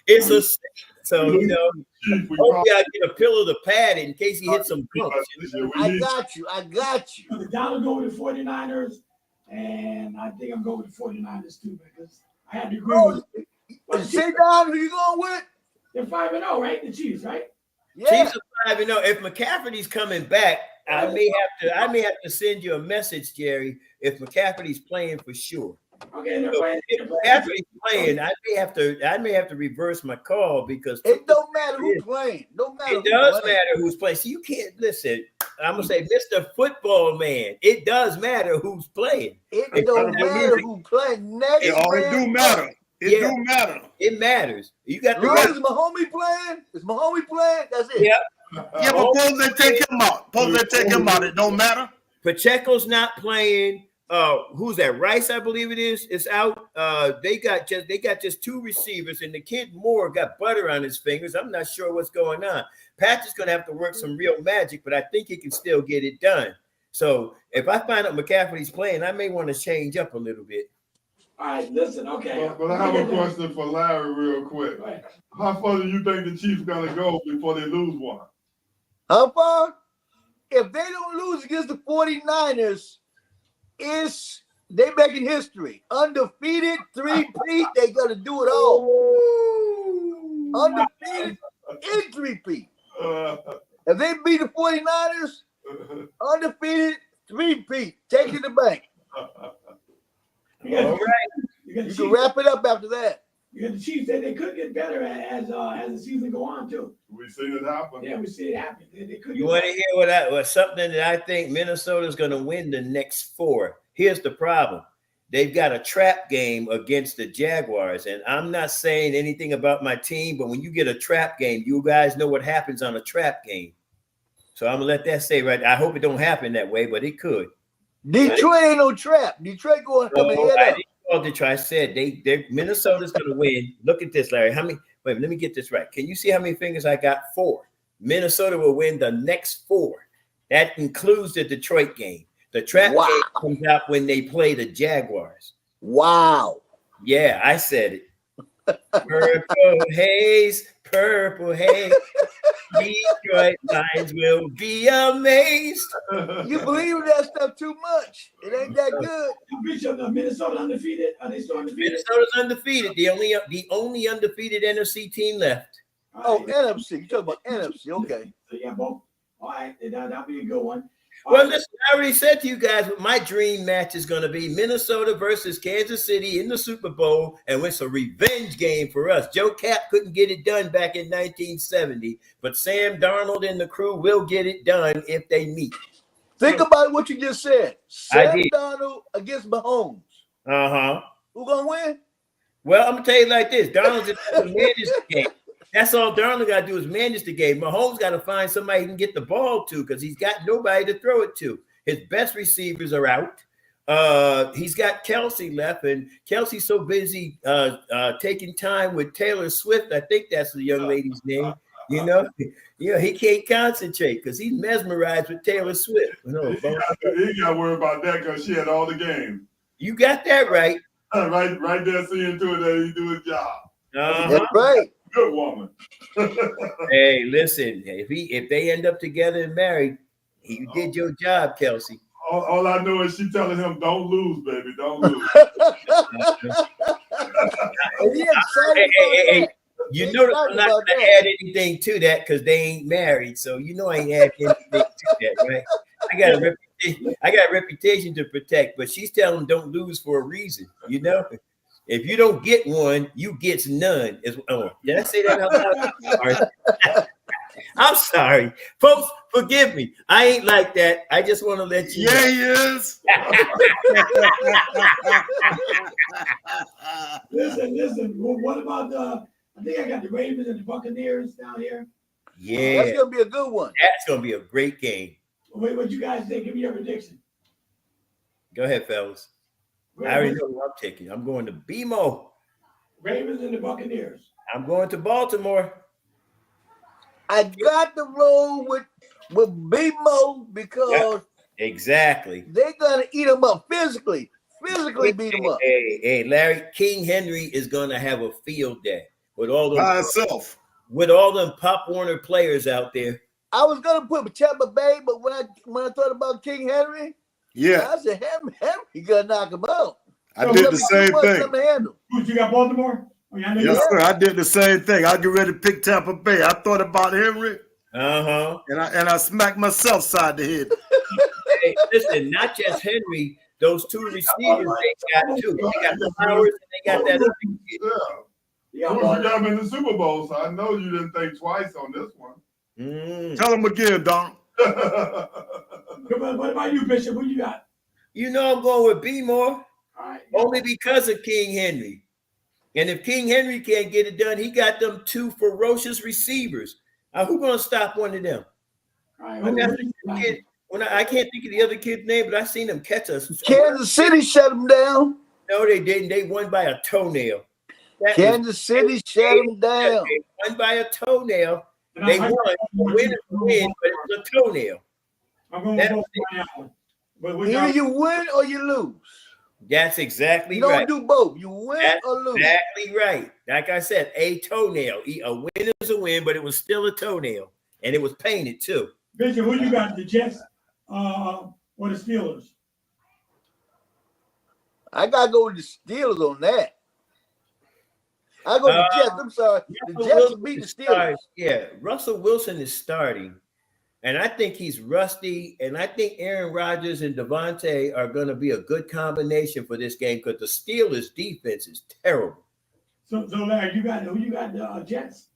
It's a seat. So, you know, Chief, we hopefully I get a pillow to pad it in case he hits some bumps. I got you. The Donald go with the 49ers, and I think I'm going with the 49ers too, because I had to agree with Sit down. Who you going with? They're 5-0, right? The Chiefs, right? Yeah. Chiefs are 5-0. If McCaffrey's coming back, I may have to send you a message, Jerry, if McCaffrey's playing for sure. Okay, they're So playing. if McCaffrey's playing, I may have to reverse my call because It don't matter who's playing. Don't matter. it does matter who's playing. So you can't listen. I'm gonna say, Mr. Football Man, it does matter who's playing. It don't matter who's playing. Next It always do matter. It Yeah. do matter. It matters. You got Long to as my homie playing, is my homie playing? That's it. yeah. Yeah, but suppose they take him out. Suppose they take him out. It don't matter. Pacheco's not playing. Who's that? Rice, I believe it is out. They got just two receivers, and the kid Moore got butter on his fingers. I'm not sure what's going on. Patrick's gonna have to work some real magic, but I think he can still get it done. So if I find out McCaffrey's playing, I may want to change up a little bit. All right, listen, okay. But I have a question for Larry real quick. Go ahead. How far do you think the Chiefs gonna go before they lose one? How far? If they don't lose against the 49ers, they making history. Undefeated, 3-peat, they gonna do it all. Undefeated and 3-peat. If they beat the 49ers, undefeated, 3-peat, take it to the bank. You got All the- right. you got the You Chiefs. can wrap it up after that. You got the Chiefs said they could get better as the season go on too. We seen it happen. Yeah, we see it happen. They could. You get want to better. hear what something that I think Minnesota's going to win the next 4? Here's the problem. They've got a trap game against the Jaguars, and I'm not saying anything about my team, but when you get a trap game, you guys know what happens on a trap game. So I'm gonna let that stay right. I hope it don't happen that way, but it could. Detroit ain't no trap. Detroit going to come I ahead up. didn't call Detroit. I said they Minnesota's gonna win. Look at this, Larry. How many? Wait, let me get this right. Can you see how many fingers I got? 4. Minnesota will win the next 4. That includes the Detroit game. The trap game comes out when they play the Jaguars. Wow. Yeah, I said it. Purple haze, purple haze. Detroit Lions will be amazed. You believe in that stuff too much. It ain't that good. Bishop, Minnesota undefeated. Are they still undefeated? Minnesota's undefeated. The only undefeated NFC team left. All Oh, right. NFC. You talking about NFC. Okay. So yeah, both. All right, that'll be a good one. All Well, right. listen, I already said to you guys what my dream match is going to be: Minnesota versus Kansas City in the Super Bowl, and it's a revenge game for us. Joe Cap couldn't get it done back in 1970, but Sam Darnold and the crew will get it done if they meet. Think about what you just said. I Sam did. Donald against Mahomes. Uh-huh. Who gonna win? Well, I'm going to tell you like this. Darnold just has to manage the game. That's all Darnold got to do is manage the game. Mahomes got to find somebody he can get the ball to because he's got nobody to throw it to. His best receivers are out. He's got Kelsey left, and Kelsey's so busy taking time with Taylor Swift. I think that's the young lady's name. You know, he can't concentrate because he's mesmerized with Taylor Swift. He got to worry about that because she had all the games. You got that right. Right there, seeing to it that he do his job. That's right. Good woman. Hey, listen, if they end up together and married, you did your job, Kelsey. All I know is she telling him, "Don't lose, baby, don't lose." And he excited Hey. about that. You know that I'm not going to add anything to that because they ain't married. So you know I ain't adding anything to that, right? I got a reputation to protect, but she's telling them don't lose for a reason. You know, if you don't get one, you gets none. Did I say that out loud? Sorry. I'm sorry, folks. Forgive me. I ain't like that. I just want to let you know. Yeah, he is. Listen. Well, what about I think I got the Ravens and the Buccaneers down here. Yeah, That's gonna be a good one. that's gonna be a great game. Wait, what you guys think? Give me your prediction. Go ahead, fellas. I already know who I'm taking. I'm going to BMO. Ravens and the Buccaneers. I'm going to Baltimore. I got to roll with BMO because Exactly. they're gonna eat them up physically. Physically beat them up. Hey, Larry, King Henry is gonna have a field day with all By them itself. Pop Warner players out there. I was gonna put Tampa Bay, but when I thought about King Henry, Yeah, I said Henry gonna knock him out. I did the same thing. Let me handle. Who you got? Baltimore. Oh, yeah, I know you Yes, got- sir. I did the same thing. I get ready to pick Tampa Bay. I thought about Henry, Uh-huh. and I smacked myself side the head. Hey, listen, not just Henry, those two receivers they got too. They got the Flowers and they got that other kid. Yeah. Of course, you got him in the Super Bowl, so I know you didn't think twice on this one. Tell him again, Don. What about you, Bishop? Who you got? You know I'm going with B-More. All right. Only because of King Henry. And if King Henry can't get it done, he got them two ferocious receivers. Who's going to stop one of them? All right. I can't think of the other kid's name, but I seen them catch us. Kansas City shut him down. No, they didn't. They won by a toenail. Kansas City shut him down. They won by a toenail. They won. Win is a win, but it was a toenail. I'm going to go for that one. But we Either got, you win or you lose. That's exactly You don't right. do both. You win That's or lose. exactly right. Like I said, a toenail. A win is a win, but it was still a toenail. And it was painted too. Bishop, who you got? The Jets or the Steelers? I gotta go with the Steelers on that. I go with the Jets. I'm sorry. The Russell Jets Wilson beat the is Steelers. starting. Yeah, Russell Wilson is starting. And I think he's rusty. And I think Aaron Rodgers and Devontae are going to be a good combination for this game because the Steelers' defense is terrible. So Larry, who you got? The Jets.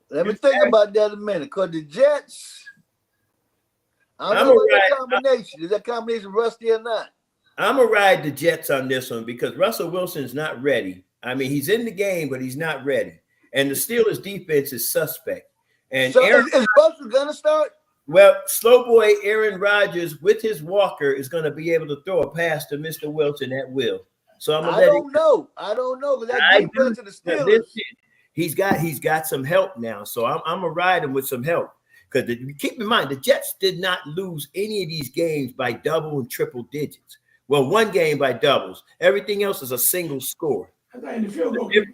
Let me think about that a minute. Because the Jets, I don't know what that combination. Is that combination rusty or not? I'm going to ride the Jets on this one because Russell Wilson's not ready. I mean, he's in the game, but he's not ready. And the Steelers' defense is suspect. And So is Russell going to start? Well, slow boy Aaron Rodgers with his walker is going to be able to throw a pass to Mr. Wilson at will. So I'm going to let him. I don't know because that defense of the Steelers. Listen, he's got some help now. So I'm going to ride him with some help. Because keep in mind, the Jets did not lose any of these games by double and triple digits. Well, one game by doubles. Everything else is a single score. I thought in the field goal kicker.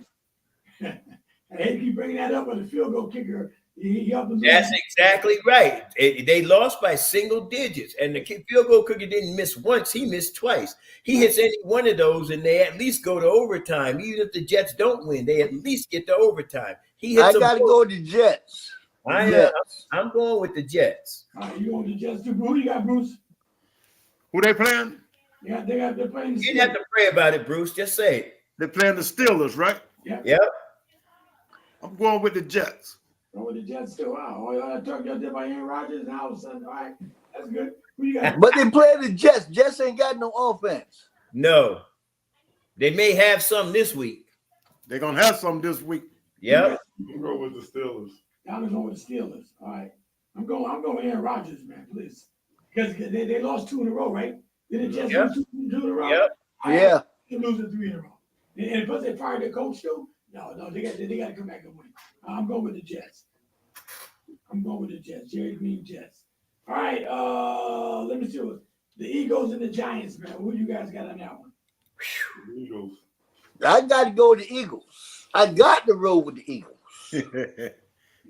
I hate to keep bringing that up, but the field goal kicker, he up and That's exactly right. They lost by single digits, and the field goal kicker didn't miss once; he missed twice. He hits any one of those, and they at least go to overtime. Even if the Jets don't win, they at least get to overtime. He hits. I got to go with the Jets. I'm going with the Jets. All right, you going with the Jets too? Who you got, Bruce? Who they playing? Yeah, they're playing the You didn't have to pray about it, Bruce. Just say it. They're playing the Steelers, right? Yep. I'm going with the Jets. Going with the Jets too. Wow. All that talk you did by Aaron Rodgers, and all of a sudden, all right, that's good. Who you got? But they play the Jets. Jets ain't got no offense. No, they may have some this week. They're gonna have some this week. Yep. I'm going with the Steelers. I'm going with the Steelers. All right. I'm going with Aaron Rodgers, man, please. Because they lost 2 in a row, right? Did the Jets lose 2 in a row? Yep. Yeah. They're losing 3 in a row. And plus they fired their coach too. No, they got to come back and win. I'm going with the Jets. Jerry Green Jets. All right. Let me see what the Eagles and the Giants, man. Who you guys got on that one? Eagles. I got to go with the Eagles. I got to roll with the Eagles.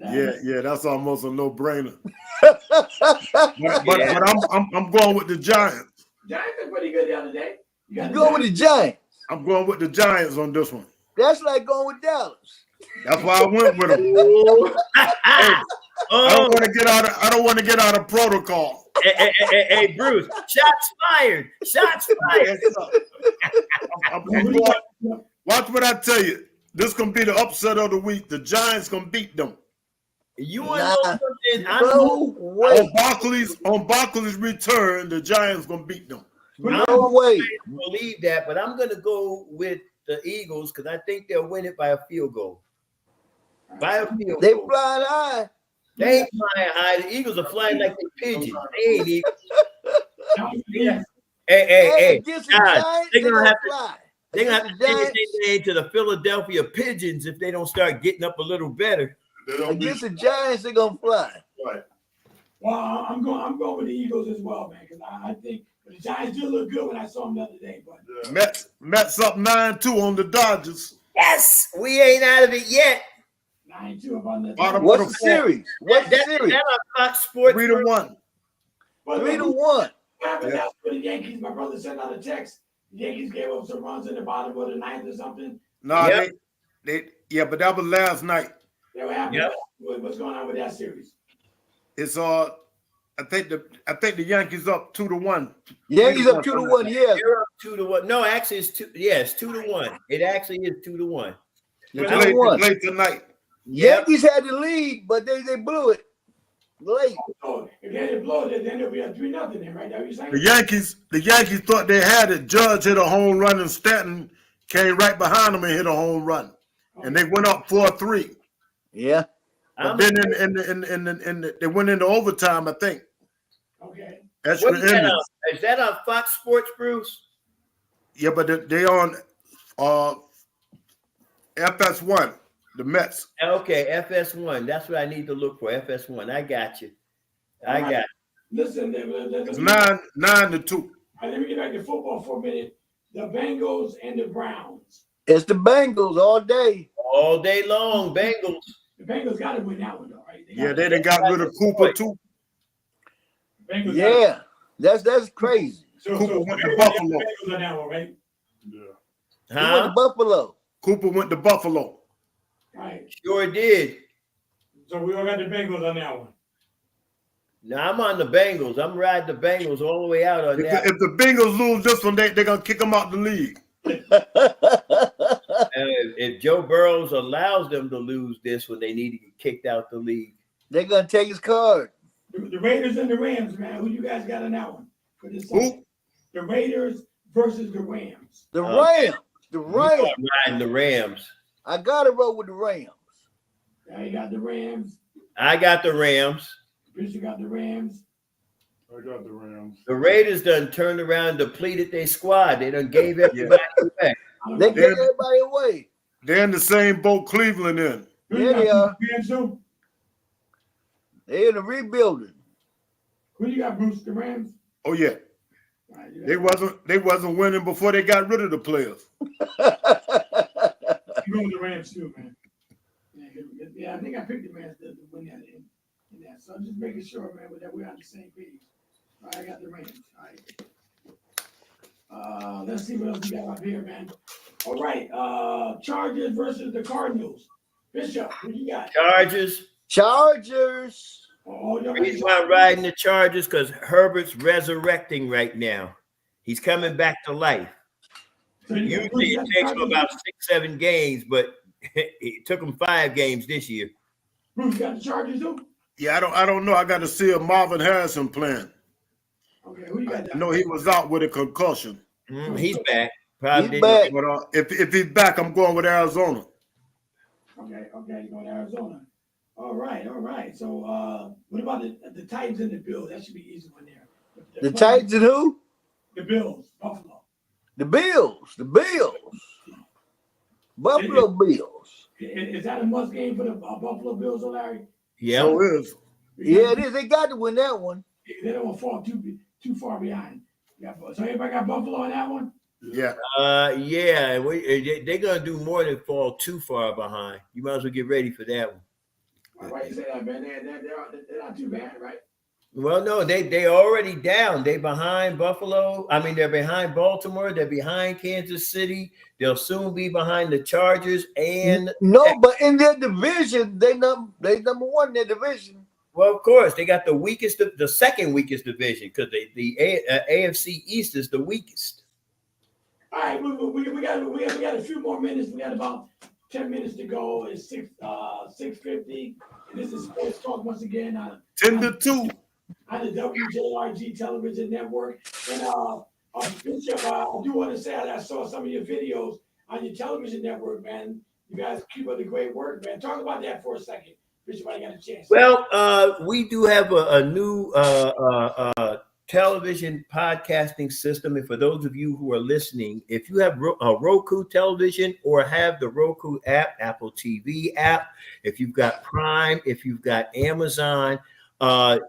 Yeah, that's almost a no-brainer. But I'm going with the Giants. Giants are pretty good the other day. You go with the Giants. I'm going with the Giants on this one. That's like going with Dallas. That's why I went with them. I don't want to get out of protocol. Hey, Bruce, shots fired. I'm going, watch what I tell you. This gonna be the upset of the week. The Giants gonna beat them. You want to know something? No way. On Barkley's return, the Giants gonna beat them. No way. Believe that, but I'm gonna go with the Eagles because I think they'll win it by a field goal. By a field They goal. flying high. They ain't flying high. The Eagles are flying like they pigeons. They ain't even. Yeah. Hey, Against the God, Giants, they're they gonna gonna have to. fly. They're gonna have Against to the change Giants, their name to the Philadelphia Pigeons if they don't start getting up a little better. They don't be against the Giants, they're gonna fly. right. Well, I'm going with the Eagles as well, man, because I think the Giants do look good when I saw them the other day. But Yeah. Mets up 9-2 on the Dodgers. Yes, we ain't out of it yet. 9-2 up on the Bottom What's of the the fourth. series? What's the That series? on Fox Sports. 3-1. 3-1. What happened Yeah. now for the Yankees? My brother sent out a text. The Yankees gave up some runs in the bottom of the ninth or something. Nah, Yep. but that was last night. Yeah, what happened? Yep. What's going on with that series? It's I think the Yankees up 2-1. Yankees up 2-1. Yeah, You're up 2-1. No, actually, it's 2. Yes, 2-1. It actually is 2-1. It's Two late, to one. it's late tonight. Yep. Yankees had the lead, but they blew it late. So if they didn't blow it, then it'll be a 3-0 then, right? That what you're saying? The Yankees thought they had it. Judge hit a home run and Stanton came right behind them and hit a home run. And they went up 4-3. Yeah. But then they went into overtime, I think. Okay. Extra What is that innings. on? Is that on Fox Sports, Bruce? Yeah, but they on FS1, the Mets. Okay, FS1. That's what I need to look for. FS1. I got you. I got you. Listen, It's 9-2. let me get back to football for a minute. The Bengals and the Browns. It's the Bengals all day. All day long, Bengals. The Bengals got to win that one, though, right? They done got rid of Cooper too. Bengals Yeah, that's crazy. Cooper went to Bengals Buffalo. Bengals on that one, right? Yeah. He went to Buffalo. Cooper went to Buffalo. Right. Sure did. So we all got the Bengals on that one. Now I'm on the Bengals. I'm riding the Bengals all the way out on that. If the Bengals lose this one, they're gonna kick them out the league. If Joe Burrows allows them to lose this one, they need to get kicked out the league. They're gonna take his card. The Raiders and the Rams, man. Who you guys got on that one? For this Who? Sunday? The Raiders versus the Rams. The Okay. Rams. The Rams. I'm riding the Rams. I gotta roll with the Rams. Yeah, you got the Rams. I got the Rams. Bishop got the Rams. I got the Rams. The Raiders done turned around and depleted their squad. They done gave everybody away. They gave everybody away. They're in the same boat Cleveland in. Who you Yeah, got, they are. Rams too? They're in the rebuilding. Who you got, Bruce? The Rams? Oh yeah, Right, they wasn't winning before they got rid of the players. I'm going with the Rams too, man. Yeah, I think I picked the Rams to win that in that. So I'm just making sure, man, that we're on the same page. All right, I got the Rams. All right. Let's see what else we got up here, man. All right. Chargers versus the Cardinals. Bishop, who you got? Chargers. Chargers. Oh, The reason why I'm riding the Chargers because Herbert's resurrecting right now. He's coming back to life. So Usually it takes him about 6-7 games, but it took him 5 games this year. Bruce, you got the Chargers too? Yeah, I don't know. I got to see a Marvin Harrison playing. Okay, who you got? I know he was out with a concussion. He's back. Probably He's back. But if he's back, I'm going with Arizona. Okay, you going to Arizona. All right. So what about the Titans and the Bills? That should be easy one there. The Titans and who? The Bills, Buffalo. The Bills. Buffalo Bills. Is that a must game for the Buffalo Bills, Larry? Yeah. So is. Yeah, it is. They got to win that one. They don't want to fall too far behind. Yeah, so everybody got Buffalo on that one? Yeah. Yeah. They're gonna do more than fall too far behind. You might as well get ready for that one. Why you say that, man? They're not too bad, right? Well, no, they already down. They behind Buffalo. I mean, they're behind Baltimore. They're behind Kansas City. They'll soon be behind the Chargers and No, but in their division, they number one in their division. well, of course, they got the second weakest division because the AFC East is the weakest. All right, we got a few more minutes. We got about 10 minutes to go. It's 6:50. And this is Sports Talk once again. 10-2. On the WJRG television network. And Bishop, I do want to say I saw some of your videos on your television network, man. You guys keep up the great work, man. Talk about that for a second. Bishop, I got a chance. Well, we do have a new television podcasting system. And for those of you who are listening, if you have a Roku television or have the Roku app, Apple TV app, if you've got Prime, if you've got Amazon,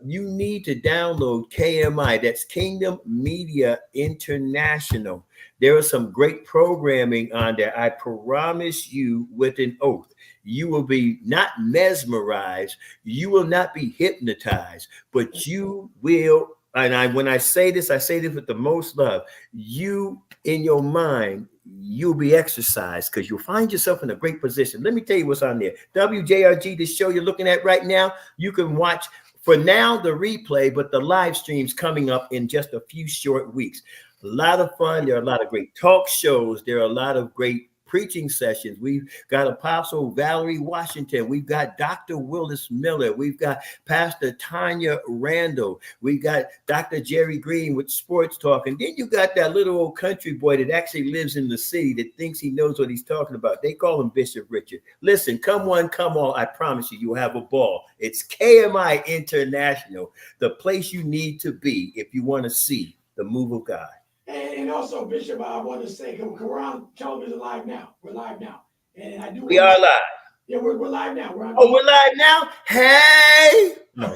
you need to download KMI. That's Kingdom Media International. There is some great programming on there. I promise you with an oath. You will be not mesmerized. You will not be hypnotized, but you will. And when I say this with the most love. You in your mind, you'll be exercised because you'll find yourself in a great position. Let me tell you what's on there. WJRG, the show you're looking at right now, you can watch for now the replay, but the live stream's coming up in just a few short weeks. A lot of fun. There are a lot of great talk shows. There are a lot of great preaching sessions. We've got Apostle Valerie Washington. We've got Dr. Willis Miller. We've got Pastor Tanya Randall. We've got Dr. Jerry Green with Sports Talk. And then you got that little old country boy that actually lives in the city that thinks he knows what he's talking about. They call him Bishop Richard. Listen, come on, come all. I promise you, you'll have a ball. It's KMI International, the place you need to be if you want to see the move of God. And also, Bishop, I want to say, we're on television live now. We're live now. And I do. We are live. Yeah, we're live now. We're live now? Hey! I'm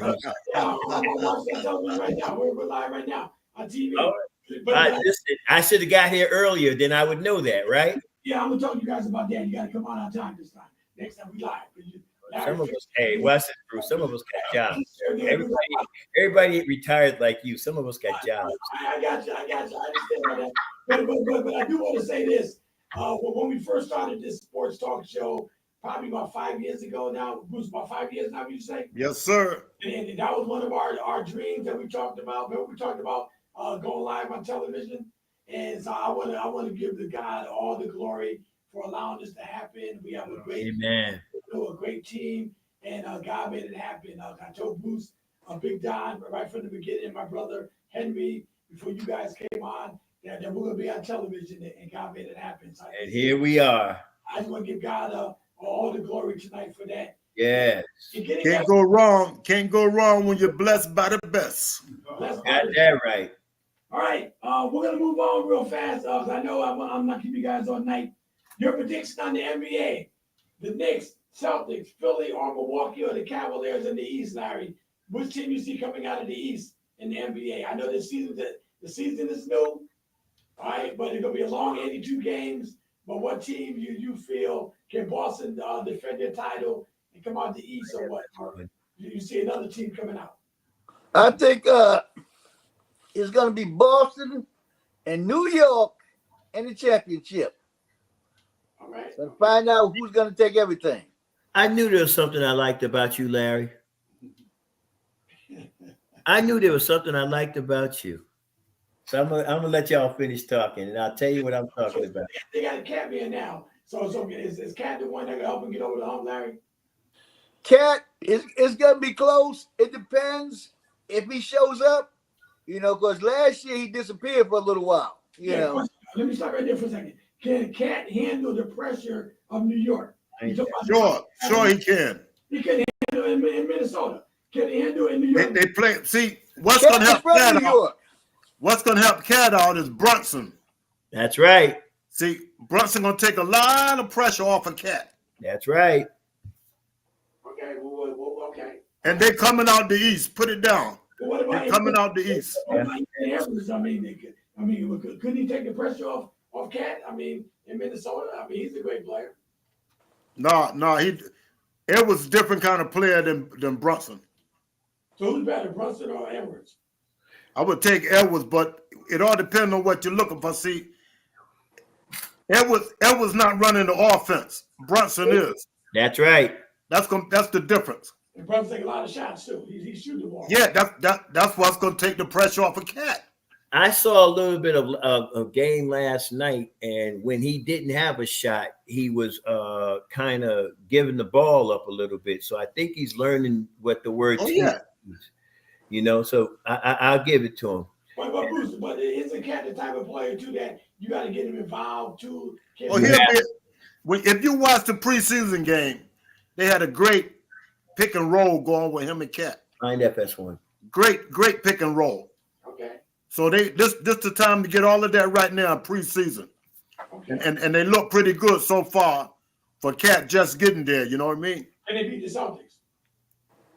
watching television right now. We're live right now on TV. Oh, listen, I should have got here earlier, then I would know that, right? Yeah, I'm going to talk to you guys about that. You got to come on time this time. Next time we live. Some of us, hey, watch it, Bruce. Some of us got jobs. Everybody retired like you. Some of us got jobs. I got you. I understand that. But I do want to say this. When we first started this sports talk show, probably about 5 years ago now, Bruce, about 5 years now, would you say? Yes, sir. And that was one of our dreams that we talked about. But we talked about going live on television. And so I want to give the God all the glory for allowing this to happen. We have a great, a great team, and God made it happen. I told Bruce, Big Don, right from the beginning, my brother Henry, before you guys came on, that we're going to be on television, and God made it happen. So and here we are. I just want to give God all the glory tonight for that. Yes. Can't go wrong. Can't go wrong when you're blessed by the best. Got that right. All right. We're going to move on real fast. I know I'm not keeping you guys all night. Your prediction on the NBA, the Knicks, Celtics, Philly, or Milwaukee, or the Cavaliers in the East, Larry? Which team you see coming out of the East in the NBA? I know the season is new, all right, but it's going to be a long 82 games. But what team you feel can Boston defend their title and come out the East, or what? Or you see another team coming out? I think it's going to be Boston and New York in the championship. All right. So find out who's going to take everything. I knew there was something I liked about you, Larry. I knew there was something I liked about you. So I'm gonna let y'all finish talking, and I'll tell you what I'm talking about. They got a Cat in now. So is Cat the one that can help him get over the hump, Larry? Cat, it's going to be close. It depends if he shows up, because last year he disappeared for a little while. Let me stop right there for a second. Can Cat handle the pressure of New York? Sure he can. He can handle it in Minnesota. Can he handle it in New York? They play. See, what's going to help Cat out? What's going to help Cat out is Brunson. That's right. See, Brunson going to take a lot of pressure off of Cat. That's right. Okay, okay. And they coming out the East. Put it down. What about They're coming out the East. Couldn't he take the pressure off Cat? In Minnesota, he's a great player. No, it was a different kind of player than Brunson. So who's better, Brunson or Edwards? I would take Edwards, but it all depends on what you're looking for. See, Edwards not running the offense. Brunson is. That's right. That's the difference. And Brunson take a lot of shots too. He's shooting the ball. Yeah, that's what's going to take the pressure off of Cat. I saw a little bit of a game last night, and when he didn't have a shot, he was kind of giving the ball up a little bit. So I think he's learning what the word means. So I'll give it to him. But isn't Cat the type of player too that you got to get him involved too? if you watch the preseason game, they had a great pick and roll going with him and Cat. Find FS1. Great pick and roll. Okay. So this the time to get all of that right now in preseason. Okay. And they look pretty good so far for Cat just getting there, you know what I mean? And they beat the Celtics.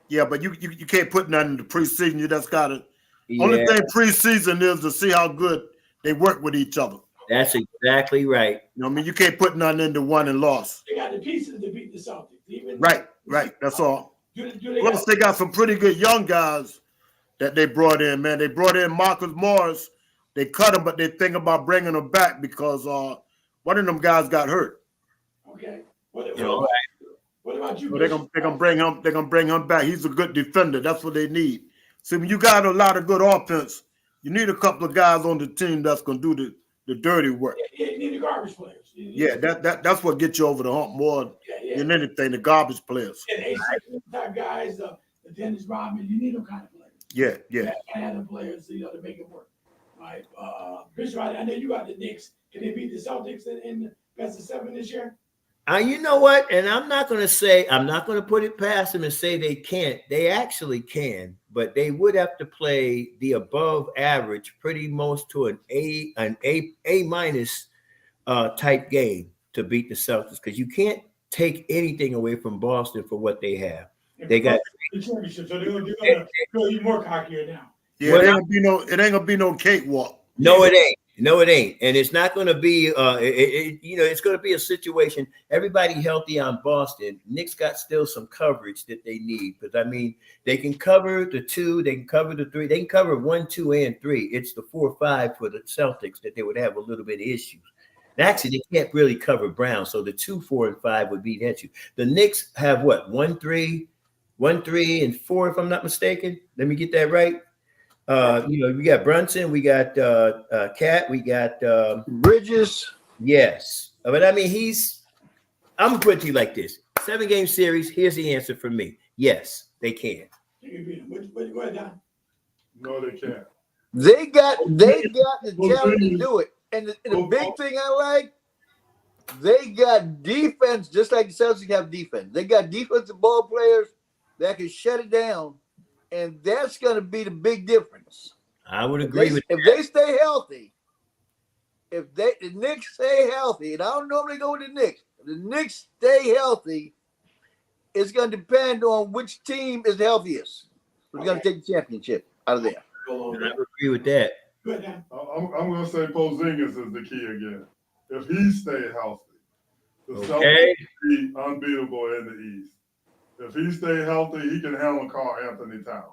Yeah, but you can't put nothing in the preseason. You just gotta Yeah, only thing preseason is to see how good they work with each other. that's exactly right. You know what I mean? You can't put nothing into one and loss. They got the pieces to beat the Celtics. Even Right. That's all. do Plus, they got some pretty good young guys that they brought in, man. They brought in Marcus Morris. They cut him, but they think about bringing him back because one of them guys got hurt. Okay. Right. What about you? So they're gonna bring him. They're gonna bring him back. He's a good defender. That's what they need. See, when you got a lot of good offense, you need a couple of guys on the team that's gonna do the dirty work. Yeah, you need the garbage players. Yeah, that's what gets you over the hump more than anything. The garbage players. Yeah, the AC type guys, the Dennis Rodman. You need them kind of players. Yeah. You have the players, to make it work. Right. Bishop, I know you got the Knicks. Can they beat the Celtics in the best of 7 this year? You know what? And I'm not going to put it past them and say they can't. They actually can, but they would have to play the above average, pretty much to an A minus type game to beat the Celtics, because you can't take anything away from Boston for what they have. They got the championship, so they're gonna feel even more cockier now. Yeah, it ain't gonna be no cakewalk. No, it ain't. No, it ain't. And it's not going to be, it's going to be a situation. Everybody healthy on Boston. Knicks got still some coverage that they need. Because, I mean, they can cover the 2, they can cover the 3, they can cover 1, 2, and 3. It's the 4, 5 for the Celtics that they would have a little bit of issues. And actually, they can't really cover Brown. So the 2, 4, and 5 would be the issue. The Knicks have what? 1, 3, and 4, if I'm not mistaken. Let me get that right. We got Brunson, we got Cat, we got Bridges. Yes. But I mean, I'm gonna put it to you like this: 7-game series. Here's the answer for me. Yes, they can. Go ahead, Don. No, they can't. They got the talent to do it. And the big thing I like, they got defense, just like the Celtics have defense. They got defensive ball players that can shut it down. And that's going to be the big difference. I would agree with if they stay healthy. If the Knicks stay healthy, and I don't normally go with the Knicks. If the Knicks stay healthy, it's going to depend on which team is the healthiest. Who's going to take the championship out of there? I would agree with that. I'm going to say Porzingis is the key again. If he stay healthy, the Celtics will be unbeatable in the East. If he stay healthy, he can handle Karl Anthony Towns.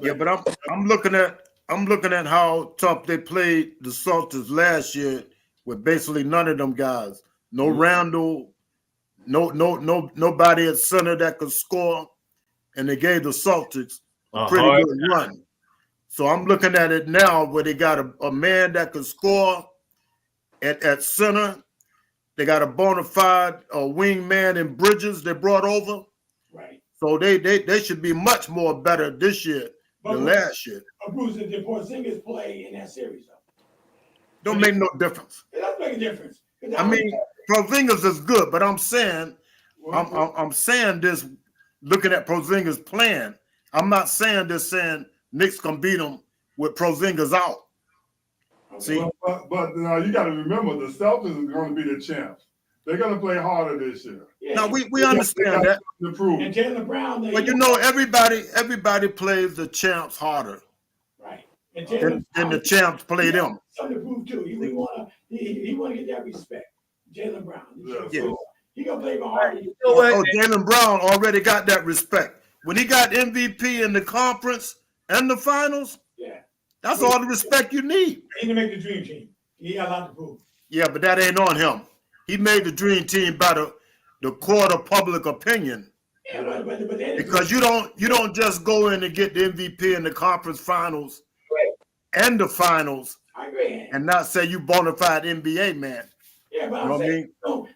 Yeah, but I'm looking at how tough they played the Celtics last year with basically none of them guys. No Randall, nobody at center that could score, and they gave the Celtics a pretty good run. So I'm looking at it now where they got a man that could score at center. They got a bona fide wingman in Bridges they brought over. Right. So they should be much more better this year than last year. Bruce, did Porzingis play in that series? Don't make no difference. It does make a difference. I mean, Porzingis is good, but I'm saying this looking at Porzingis playing. I'm not saying this saying Knicks can beat them with Porzingis out. See, but now you got to remember the Celtics is going to be the champs. They're going to play harder this year. Yeah. now we understand that. And Jaylen Brown. But everybody plays the champs harder. Right. And the champs play them. Something to prove too. He want to get that respect. Jaylen Brown. He gonna play hard. Jaylen Brown already got that respect. When he got MVP in the conference and the finals, that's all the respect you need. He can make the dream team. He got a lot to prove. Yeah, but that ain't on him. He made the dream team by the court of public opinion. Yeah, but because you don't just go in and get the MVP in the conference finals and the finals. I agree. And not say you bona fide NBA man. Yeah, but I'm saying,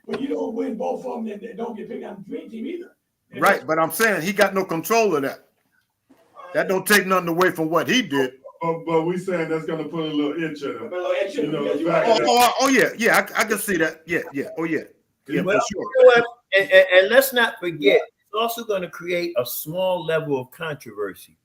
but you don't win both of them, they don't get picked on the dream team either. Right, but I'm saying he got no control of that. That don't take nothing away from what he did. But we saying that's going to put a little itch in him. A little itch in him. I can see that. Yeah. Oh yeah. Yeah, Well, for sure. you know what? And let's not forget, it's also going to create a small level of controversy.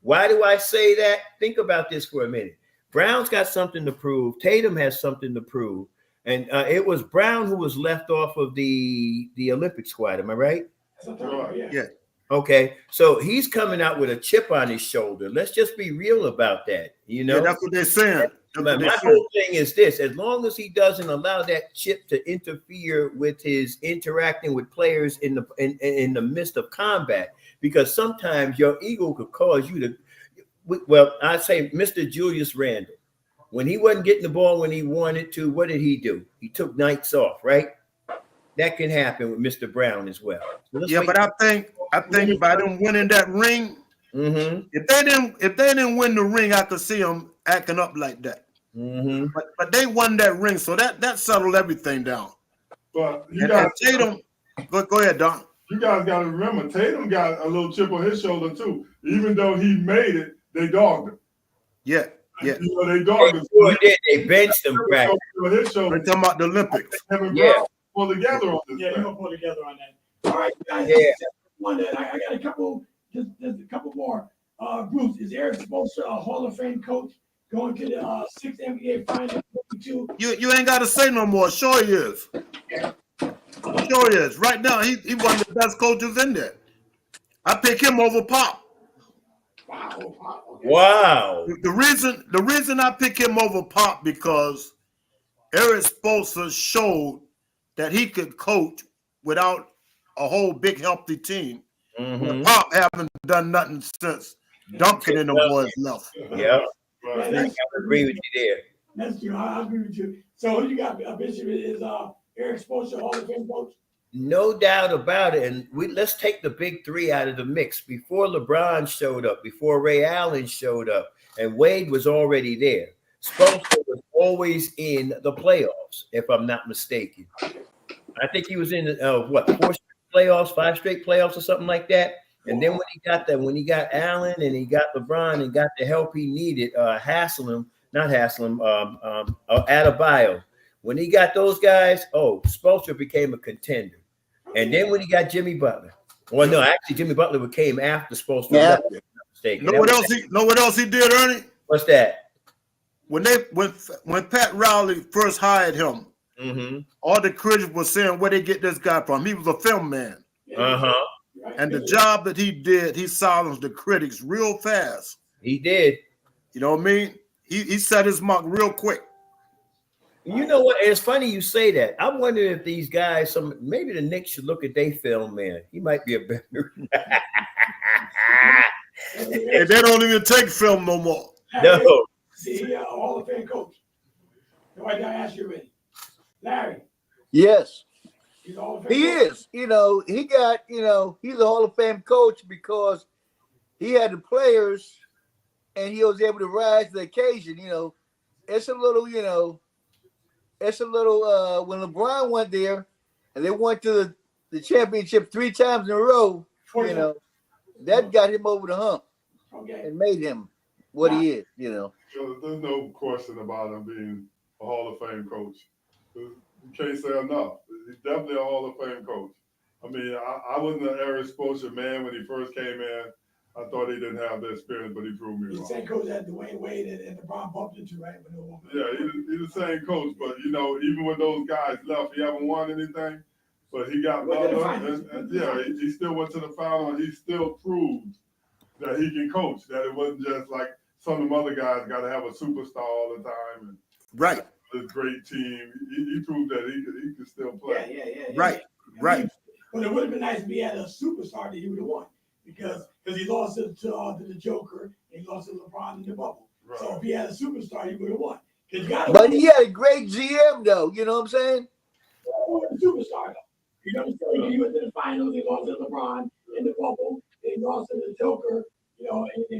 Why do I say that? Think about this for a minute. Brown's got something to prove. Tatum has something to prove. And it was Brown who was left off of the Olympic squad. Am I right? Yeah. Okay. So he's coming out with a chip on his shoulder. Let's just be real about that. You know, Yeah, that's what they're saying. my whole thing is this: as long as he doesn't allow that chip to interfere with his interacting with players in the midst of combat, because sometimes your ego could cause you to. Well, I say Mr. Julius Randle, when he wasn't getting the ball when he wanted to, what did he do? He took nights off, right? That can happen with Mr. Brown as well. So Yeah, but I think by them winning that ring, if they didn't win the ring, I could see them acting up like that. But they won that ring, so that settled everything down. But And Tatum, go ahead, Don. You guys got to remember, Tatum got a little chip on his shoulder too. Even though he made it, they dogged him. Yeah. You know, they dogged him. They benched him back. We're talking about the Olympics. Yeah. Pull together on this. Yeah, you're gonna pull together on that. All right, guys. Yeah. One that I got a couple, just a couple more groups. Is Eric Spoelstra a Hall of Fame coach going to the sixth NBA Finals? You ain't got to say no more. Sure he is. Sure he is. Right now, he one of the best coaches in there. I pick him over Pop. Wow. The reason I pick him over Pop because Eric Spoelstra showed that he could coach without a whole big healthy team. Pop haven't done nothing since Duncan and the boys left. Yeah, I agree with you there. That's true. I agree with you. So who you got? Bishop is Eric Spoelstra Hall of Fame coach. No doubt about it. And let's take the big three out of the mix. Before LeBron showed up, before Ray Allen showed up, and Wade was already there. Spoelstra was always in the playoffs, if I'm not mistaken. I think he was in 4 straight playoffs, 5 straight playoffs, or something like that. And then when he got Allen and he got LeBron and got the help he needed, Adebayo. When he got those guys, Spoelstra became a contender. And then when he got Jimmy Butler, well, no, actually Jimmy Butler came after Spoelstra. Yeah. Left, if I'm not mistaken. Know what else he did, Ernie? What's that? When Pat Riley first hired him, all the critics were saying where they get this guy from. He was a film man. And the job that he did, he silenced the critics real fast. He did. You know what I mean? He set his mark real quick. You know what? It's funny you say that. I wonder if these guys, maybe the Knicks should look at their film man. He might be a better. And they don't even take film no more. No. See, Hall of Fame coach. Why did I ask you already? Larry. Yes. He's a Hall of Fame He coach. is. He's a Hall of Fame coach because he had the players and he was able to rise to the occasion. It's a little, when LeBron went there and they went to the championship 3 times in a row, that got him over the hump and made him what he is, So there's no question about him being a Hall of Fame coach. You can't say enough. He's definitely a Hall of Fame coach. I mean, I wasn't an Eric Spoelstra man when he first came in. I thought he didn't have the experience, but he proved me wrong. He's the same coach that Dwayne Wade and LeBron bumped into, right? Yeah, he's the same coach, but even when those guys left, he haven't won anything. But he got Butler, and he still went to the final, and he still proved that he can coach. That it wasn't just like some of them other guys got to have a superstar all the time and Right. this great team. He proved that he could still play. Yeah. Right. But it would have been nice if he had a superstar that he would have won because he lost to the Joker and he lost to LeBron in the bubble. Right. So if he had a superstar, he would have won. But he had a great GM, though. You know what I'm saying? A superstar, though. You know what I'm saying? He went to the finals. He lost to LeBron in the bubble. He lost to the Joker. And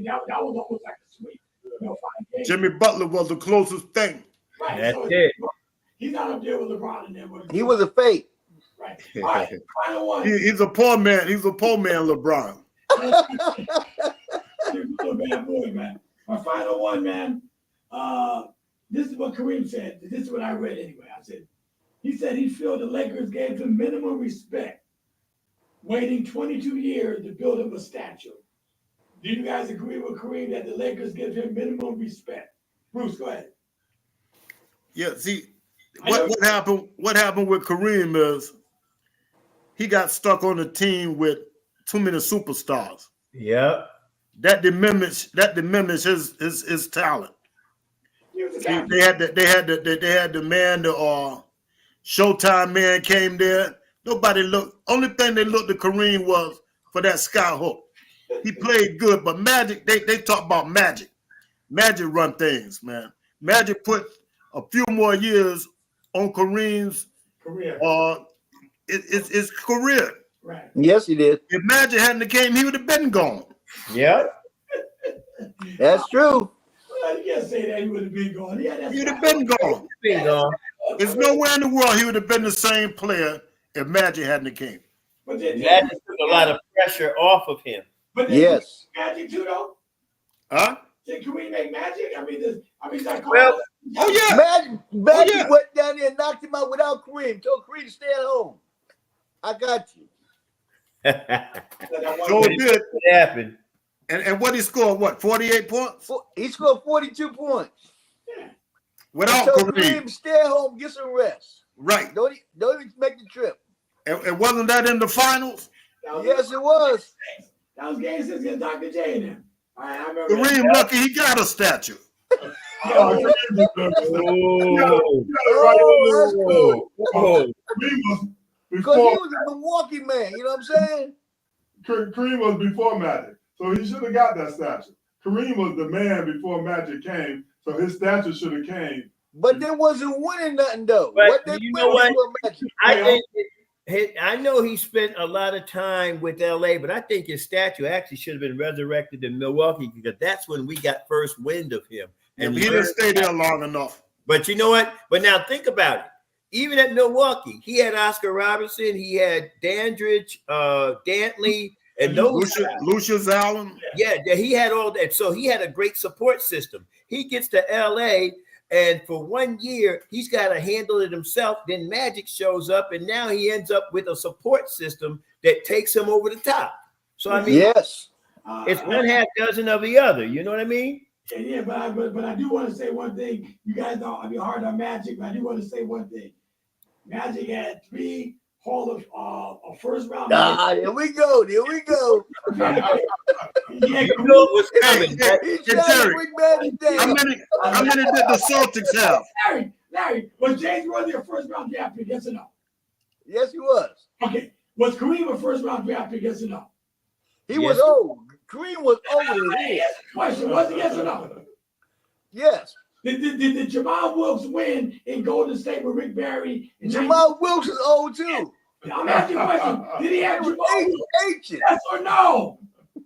that was almost like a sweep. 5 games. Jimmy Butler was the closest thing. Right. That's it. He's not up there with LeBron and them. He was a fake. Right. All right. Final one. He's a poor man. He's a poor man, LeBron. Bad boy, man. My final one, man. This is what Kareem said. This is what I read anyway. I said, He said he felt the Lakers gave him minimum respect, waiting 22 years to build him a statue. Do you guys agree with Kareem that the Lakers give him minimum respect? Bruce, go ahead. Yeah, see, what happened with Kareem is he got stuck on a team with too many superstars. Yeah. That diminished his talent. He was a They captain. had the man, the Showtime man came there. Nobody looked. Only thing they looked at Kareem was for that sky hook. He played good, but Magic, they talk about Magic. Magic run things, man. Magic put a few more years on Kareem's Career. his career. Right. Yes, he did. If Magic hadn't came, he would have been gone. Yeah. That's true. Well, you can't say that he would have been gone. Yeah, that's He would have been gone. Bingo. There's nowhere in the world he would have been the same player if Magic hadn't came. But then, That just took a lot of pressure off of him. but then Yes. Magic too, though. Huh? Did Kareem make Magic? I mean, like, Well, Oh yeah. Magic yeah. went down there and knocked him out without Kareem. Told Kareem to stay at home. I got you. So good. What happened? And what he scored, what, 48 points? He scored 42 points. Without Told Kareem. Kareem to stay at home, get some rest. Right. Don't even make the trip. And wasn't that in the finals? Yes, it was. That was game 6 against Dr. J and him. All right, I remember. Kareem lucky he got a statue. Oh, Kareem was the- Oh, Oh, that's cool. oh. Kareem was Because he before was a Milwaukee man. You know what I'm saying? Kareem was before Magic, so he should have got that statue. Kareem was the man before Magic came, so his statue should have came. But they wasn't winning nothing though. But What they you win know what? before Magic? I think I know he spent a lot of time with LA, but I think his statue actually should have been resurrected in Milwaukee because that's when we got first wind of him. And he didn't stay there long enough. But you know what? But now think about it. Even at Milwaukee, he had Oscar Robertson, he had Dandridge, Dantley, and those guys. Lucius Allen. Yeah, he had all that. So he had a great support system. He gets to LA, and for 1 year, he's got to handle it himself. Then Magic shows up, and now he ends up with a support system that takes him over the top. So I mean, Yes. it's one half dozen of the other. You know what I mean? Yeah, but I do want to say one thing. You guys know I be hard on Magic, but I do want to say one thing. Magic had 3 first round. Here we go. Here we go. Yeah, You know it was coming. He's trying to Jerry, bring Magic down. How many did the Celtics have? Larry, was James Worthy a first round draft pick? Yes or no? Yes, he was. Okay. Was Kareem a first round draft pick? Yes or no? He Yes. was old. Kareem was older than him. Yes. Question was it yes or no? Yes. Did Jamal Wilkes win in Golden State with Rick Barry? Jamal Wilkes is old too. I'm asking you a question. Did he have He Jamal was Wilkes? ancient. Yes or no?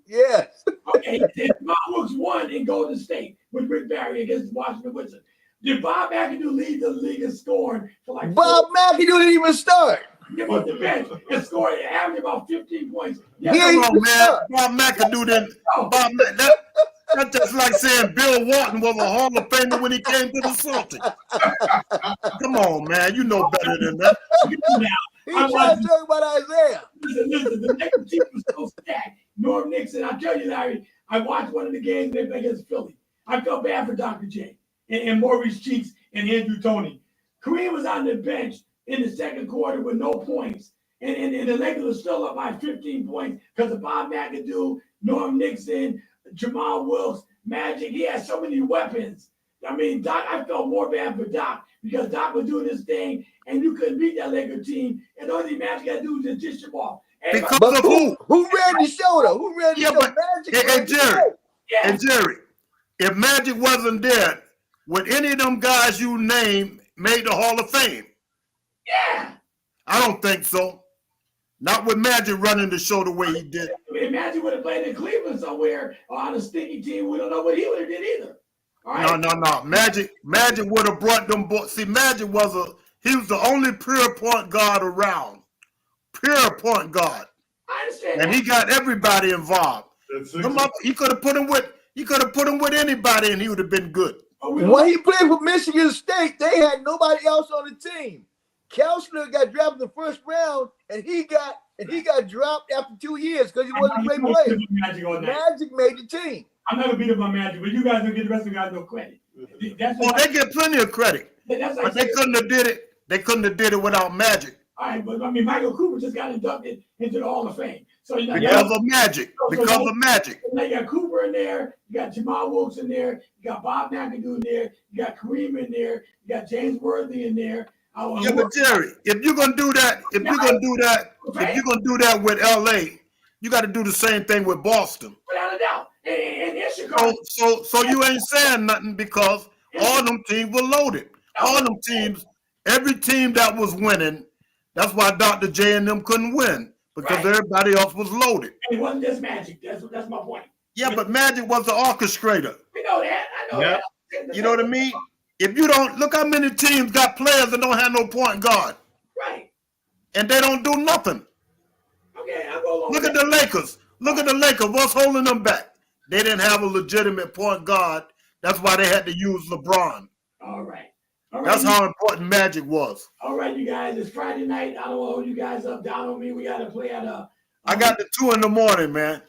Yes. Okay. Did Jamal Wilkes won in Golden State with Rick Barry against the Washington Wizards? Did Bob McAdoo lead the league in scoring for like Bob McAdoo didn't even start. He was the bench and scored and averaged about 15 points. Yes Yeah, or Come no? on, man. Bob McAdoo didn't. That's just like saying Bill Walton was a Hall of Famer when he came to the Celtics. Come on, man. You know better than that. He's trying to talk about Isaiah. Listen, the Lakers team was so stacked. Norm Nixon, I'll tell you, Larry, I watched one of the games they played against Philly. I felt bad for Dr. J and Maurice Cheeks and Andrew Toney. Kareem was on the bench in the second quarter with no points. And the Lakers were still up by 15 points because of Bob McAdoo, Norm Nixon, Jamal Wilkes, Magic. He had so many weapons. I mean, Doc, I felt more bad for Doc because Doc was doing his thing and you couldn't beat that Laker team. And the only thing Magic got to do is just dish them off. Because But of who? who ran the show though? Who ran the Yeah, show? but- Magic Hey, ran the Jerry. show. Yeah. And Jerry, if Magic wasn't there, would any of them guys you named made the Hall of Fame? Yeah. I don't think so. Not with Magic running the show the way he did. Imagine would have played in Cleveland somewhere or on a stinky team. We don't know what he would have did either. All right. No. Magic would have brought them boys. See, Magic he was the only pure point guard around. Pure point guard. I understand. And that. he got everybody involved. Come up, he could have put him with anybody and he would have been good. But we don't When he played for Michigan State, they had nobody else on the team. Counselor got drafted in the first round, and he got dropped after 2 years because he wasn't a great player. Magic all night. Magic made the team. I'm not gonna beat up my Magic, but you guys don't give the rest of the guys no credit. That's Well, they get plenty of credit, that's like but they couldn't have did it. They couldn't have did it without Magic. all right, but I mean, Michael Cooper just got inducted into the Hall of Fame. So you know, Because of Magic. Because of Magic. now you got Cooper in there, you got Jamal Wilkes in there, you got Bob McAdoo in there, you got Kareem in there, you got James Worthy in there. Yeah, but Jerry, if you're gonna do that, if you're gonna do that with LA, you got to do the same thing with Boston. Without a doubt, and in Chicago. So you ain't saying nothing because all them teams were loaded. All them teams, every team that was winning, that's why Dr. J and them couldn't win because everybody else was loaded. And it wasn't just Magic. That's my point. Yeah, but Magic was the orchestrator. We know that. I know that. You know what I mean? If you don't look how many teams got players that don't have no point guard. Right. And they don't do nothing. Okay, I'll go along. Look at the Lakers. Look at the Lakers. What's holding them back? They didn't have a legitimate point guard. That's why they had to use LeBron. All right. That's how important Magic was. All right, you guys. It's Friday night. I don't want to hold you guys up down on me. We got to play at I got the 2 a.m, man.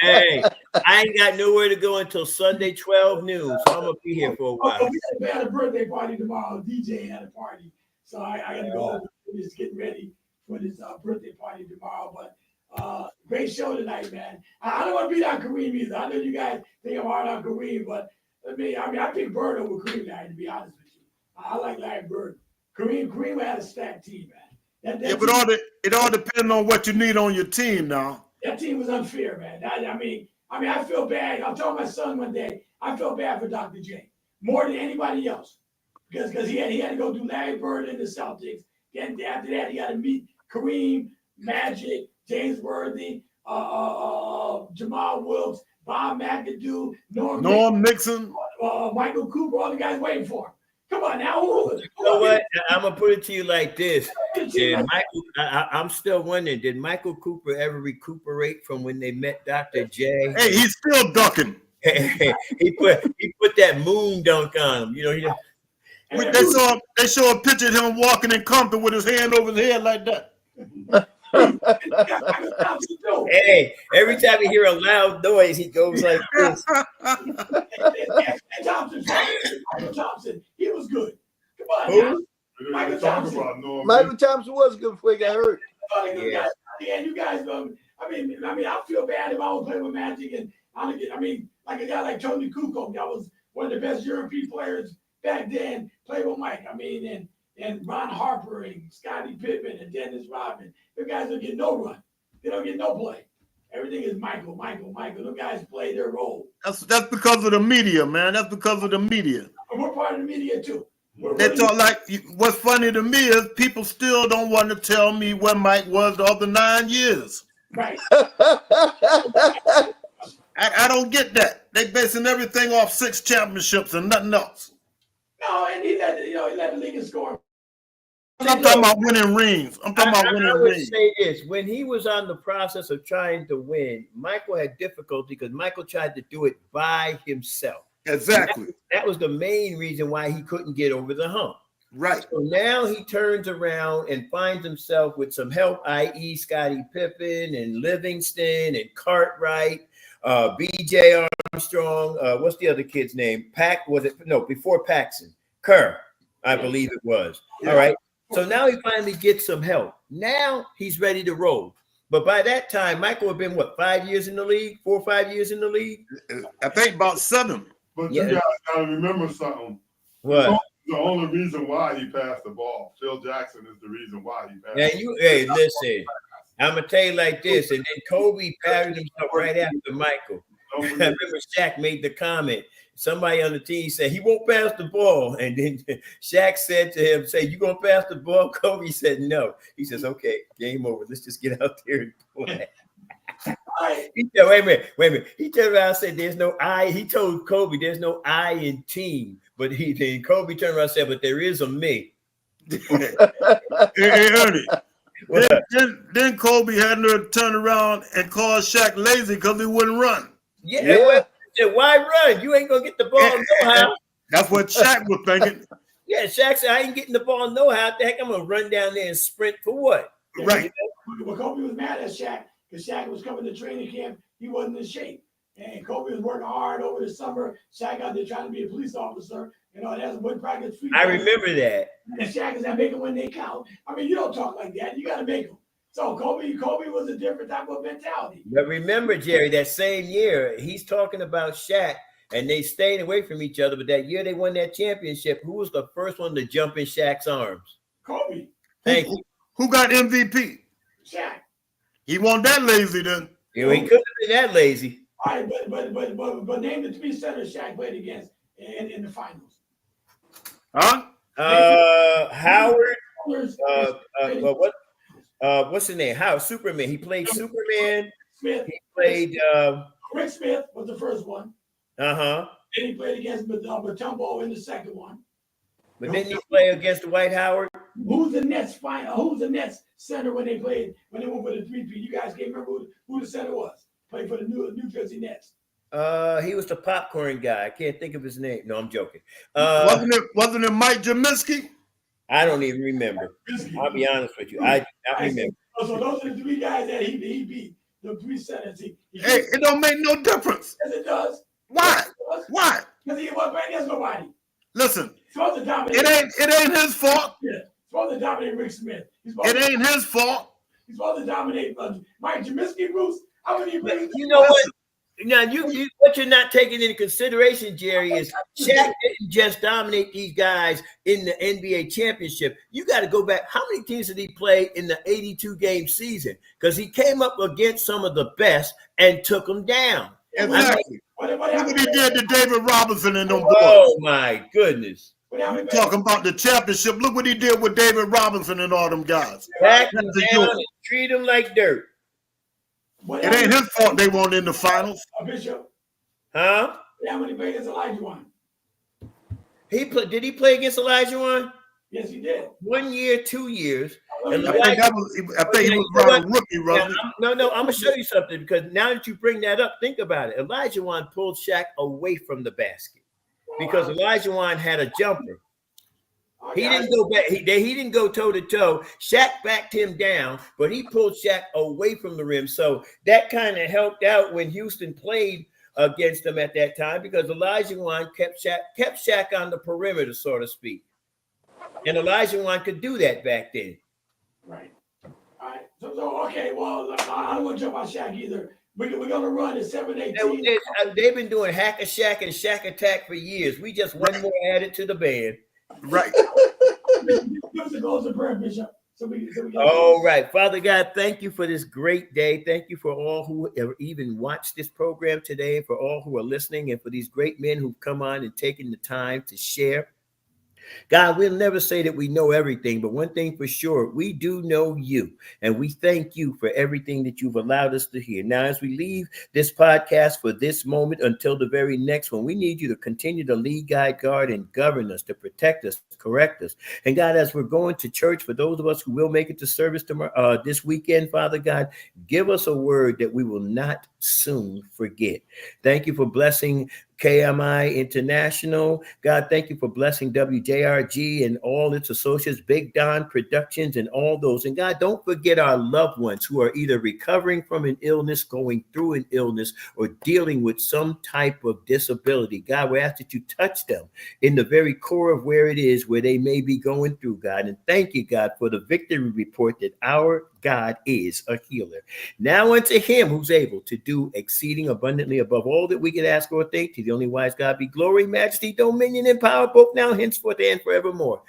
Hey, I ain't got nowhere to go until Sunday 12 noon, so I'm gonna be here for a while. We had a birthday party tomorrow. DJ had a party, so I got to go. We're just getting ready for this birthday party tomorrow. But great show tonight, man. I don't want to beat on Kareem either. I know you guys think I'm hard on Kareem, but I pick Bird over Kareem tonight, to be honest with you. I like Larry Bird. Kareem had a stacked team, man. Yeah, but it all depends on what you need on your team now. That team was unfair, man. I feel bad. I told my son one day, I feel bad for Dr. J more than anybody else because he had to go do Larry Bird in the Celtics. Then after that, he got to meet Kareem, Magic, James Worthy, Jamal Wilkes, Bob McAdoo, Norm Nixon, Michael Cooper. All the guys waiting for him. Come on now. You know what? I'm gonna put it to you like this. I'm still wondering, did Michael Cooper ever recuperate from when they met Dr. J? Hey, he's still ducking. he put that moon dunk on him. You know, they show a picture of him walking in Compton with his hand over his head like that. Hey, every time he hear a loud noise, he goes like this. Thompson, he was good. Come on, who? Michael Thompson. Michael Thompson was good before he got hurt. Yeah, you guys. I feel bad if I was playing with Magic, and like a guy like Tony Kukoc, that was one of the best European players back then. Played with Mike. And Ron Harper and Scottie Pippen and Dennis Rodman. The guys don't get no run. They don't get no play. Everything is Michael. Those guys play their role. That's because of the media, man. That's because of the media. And we're part of the media too. They talk like what's funny to me is people still don't want to tell me where Mike was the other 9 years. Right. I don't get that. They basing everything off 6 championships and nothing else. No, and he led the league in scoring. I'm talking about winning rings. I would say this. When he was on the process of trying to win, Michael had difficulty because Michael tried to do it by himself. Exactly. That was the main reason why he couldn't get over the hump. Right. So now he turns around and finds himself with some help, i.e. Scottie Pippen and Livingston and Cartwright, B.J. Armstrong. What's the other kid's name? Before Paxson. Kerr, I believe it was. Yeah. All right. So now he finally gets some help. Now he's ready to roll. But by that time, Michael had been, 5 years in the league? 4 or 5 years in the league? I think about 7. But you guys got to remember something. What? The only reason why he passed the ball. Phil Jackson is the reason why he passed the ball. Hey, listen. I'm going to tell you like this. And then Kobe patted himself right after Michael. I remember Shaq made the comment. Somebody on the team said, he won't pass the ball. And then Shaq said to him, you going to pass the ball? Kobe said, no. He says, okay, game over. Let's just get out there and play. He said, wait a minute. He turned around and said, there's no I. He told Kobe, there's no I in team. But then Kobe turned around and said, but there is a me. Hey, Ernie. Then Kobe had to turn around and call Shaq lazy because he wouldn't run. Yeah. Why run? You ain't gonna get the ball no how. That's what Shaq was thinking. Yeah, Shaq said, I ain't getting the ball no how. The heck I'm gonna run down there and sprint for what? Right. But Kobe was mad at Shaq because Shaq was coming to training camp. He wasn't in shape. And Kobe was working hard over the summer. Shaq out there trying to be a police officer. You know, that's one practice. I remember that. And Shaq is not making when they count. I mean, you don't talk like that. You got to make them. So Kobe was a different type of mentality. But remember, Jerry, that same year, he's talking about Shaq, and they stayed away from each other. But that year they won that championship, who was the first one to jump in Shaq's arms? Kobe. Thank you. Who got MVP? Shaq. He wasn't that lazy then. You know, he couldn't have been that lazy. All right, but name the three centers Shaq played against in the finals. Huh? Howard. What's his name? Howard Superman. He played Superman. Smith. He played. Rick Smith was the first one. Then he played against Matumbo in the second one. But didn't he play against Dwight Howard? Who's the Nets center when they went for the 3-3? You guys can't remember who the center was. Played for the New Jersey Nets. He was the popcorn guy. I can't think of his name. No, I'm joking. Wasn't it Mike Jaminski? I don't even remember. I'll be honest with you. I remember. So those are the three guys that he beat. The three centers. Hey, it don't make no difference. Yes, it does. Why? Yes, it does. Why? Because he wasn't playing against nobody. Listen, Supposed to dominate. it ain't his fault. Yeah. Supposed to dominate Rick Smith. It ain't his fault. He's supposed to dominate Mike Jaminski, Bruce. I wouldn't even bring You know what? Now, you what you're not taking into consideration, Jerry, is Shaq didn't just dominate these guys in the NBA championship. You got to go back. How many teams did he play in the 82-game season? Because he came up against some of the best and took them down. Exactly. Look what he did to David Robinson and them boys. Oh, my goodness. You talking about the championship. Look what he did with David Robinson and all them guys. Back them down and treat them like dirt. It ain't his fault they weren't in the finals. Bishop. Huh? How many played against Olajuwon? Did he play against Olajuwon? Yes, he did. 1 year, 2 years. I think he was around a rookie, Rusty. No, I'm going to show you something because now that you bring that up, think about it. Olajuwon pulled Shaq away from the basket because Olajuwon had a jumper. He didn't go back. He didn't go toe to toe. Shaq backed him down, but he pulled Shaq away from the rim. So that kind of helped out when Houston played against them at that time because Olajuwon kept Shaq on the perimeter, so to speak. And Olajuwon could do that back then. Right. All right. So okay. Well, I don't want to jump on Shaq either. We're going to run at 7-18. They've been doing Hack a Shaq and Shaq Attack for years. We just one more added to the band. Right. Give us a close of prayer, Bishop. All right. Father God, thank you for this great day. Thank you for all who have even watched this program today, for all who are listening, and for these great men who've come on and taken the time to share. God, we'll never say that we know everything, but one thing for sure, we do know you, and we thank you for everything that you've allowed us to hear. Now, as we leave this podcast for this moment until the very next one, we need you to continue to lead, guide, guard, and govern us, to protect us, correct us. And God, as we're going to church, for those of us who will make it to service tomorrow, this weekend, Father God, give us a word that we will not soon forget. Thank you for blessing KMI International. God, thank you for blessing WJRG and all its associates, Big Don Productions and all those. And God, don't forget our loved ones who are either recovering from an illness, going through an illness, or dealing with some type of disability. God, we ask that you touch them in the very core of where it is, where they may be going through, God. And thank you, God, for the victory report that our God is a healer. Now unto him who's able to do exceeding abundantly above all that we could ask or think, to the only wise God be glory, majesty, dominion, and power, both now, henceforth, and forevermore.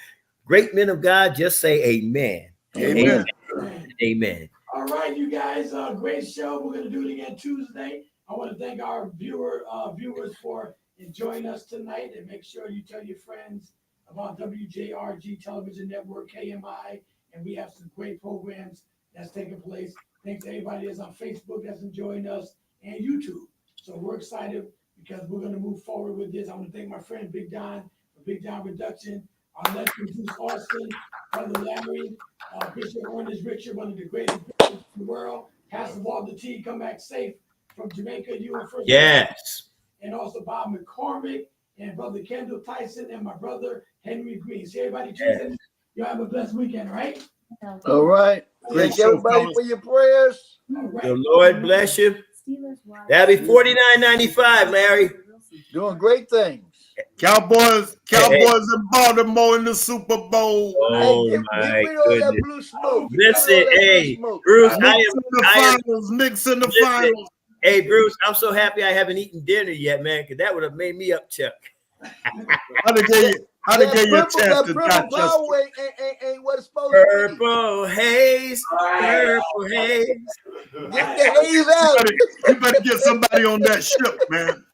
Great men of God, just say amen. Amen. Amen. Amen. All right, you guys, great show. We're going to do it again Tuesday. I want to thank our viewers for enjoying us tonight, and make sure you tell your friends about WJRG Television Network, KMI, and we have some great programs that's taking place. Thanks to everybody that's on Facebook that's enjoying us, and YouTube. So we're excited because we're going to move forward with this. I want to thank my friend Big Don for Big Don Production, our nephew Bruce Austin, Brother Larry, Bishop Ernest Richard, one of the greatest bishops in the world, Pastor Walter T, come back safe from Jamaica, you and First. Yes. And also Bob McCormick and Brother Kendall Tyson, and my brother Henry Green. See everybody Tuesday. Y'all have a blessed weekend, all right? All right. Great Thank show, everybody fellas. for your prayers. All right. The Lord bless you. That'll be $49.95, Larry. Doing great things. Cowboys in Baltimore in the Super Bowl. Oh Hey, my get rid of all that goodness. blue smoke. Listen, Get rid of all that blue hey, smoke. Bruce, Mix in the listen, finals. hey, Bruce, I'm so happy I haven't eaten dinner yet, man, because that would have made me up, Chuck. How to get you a chance That to purple digest power ain't what it's supposed to be. Purple haze, purple haze. Get the haze out. You better get somebody on that ship, man.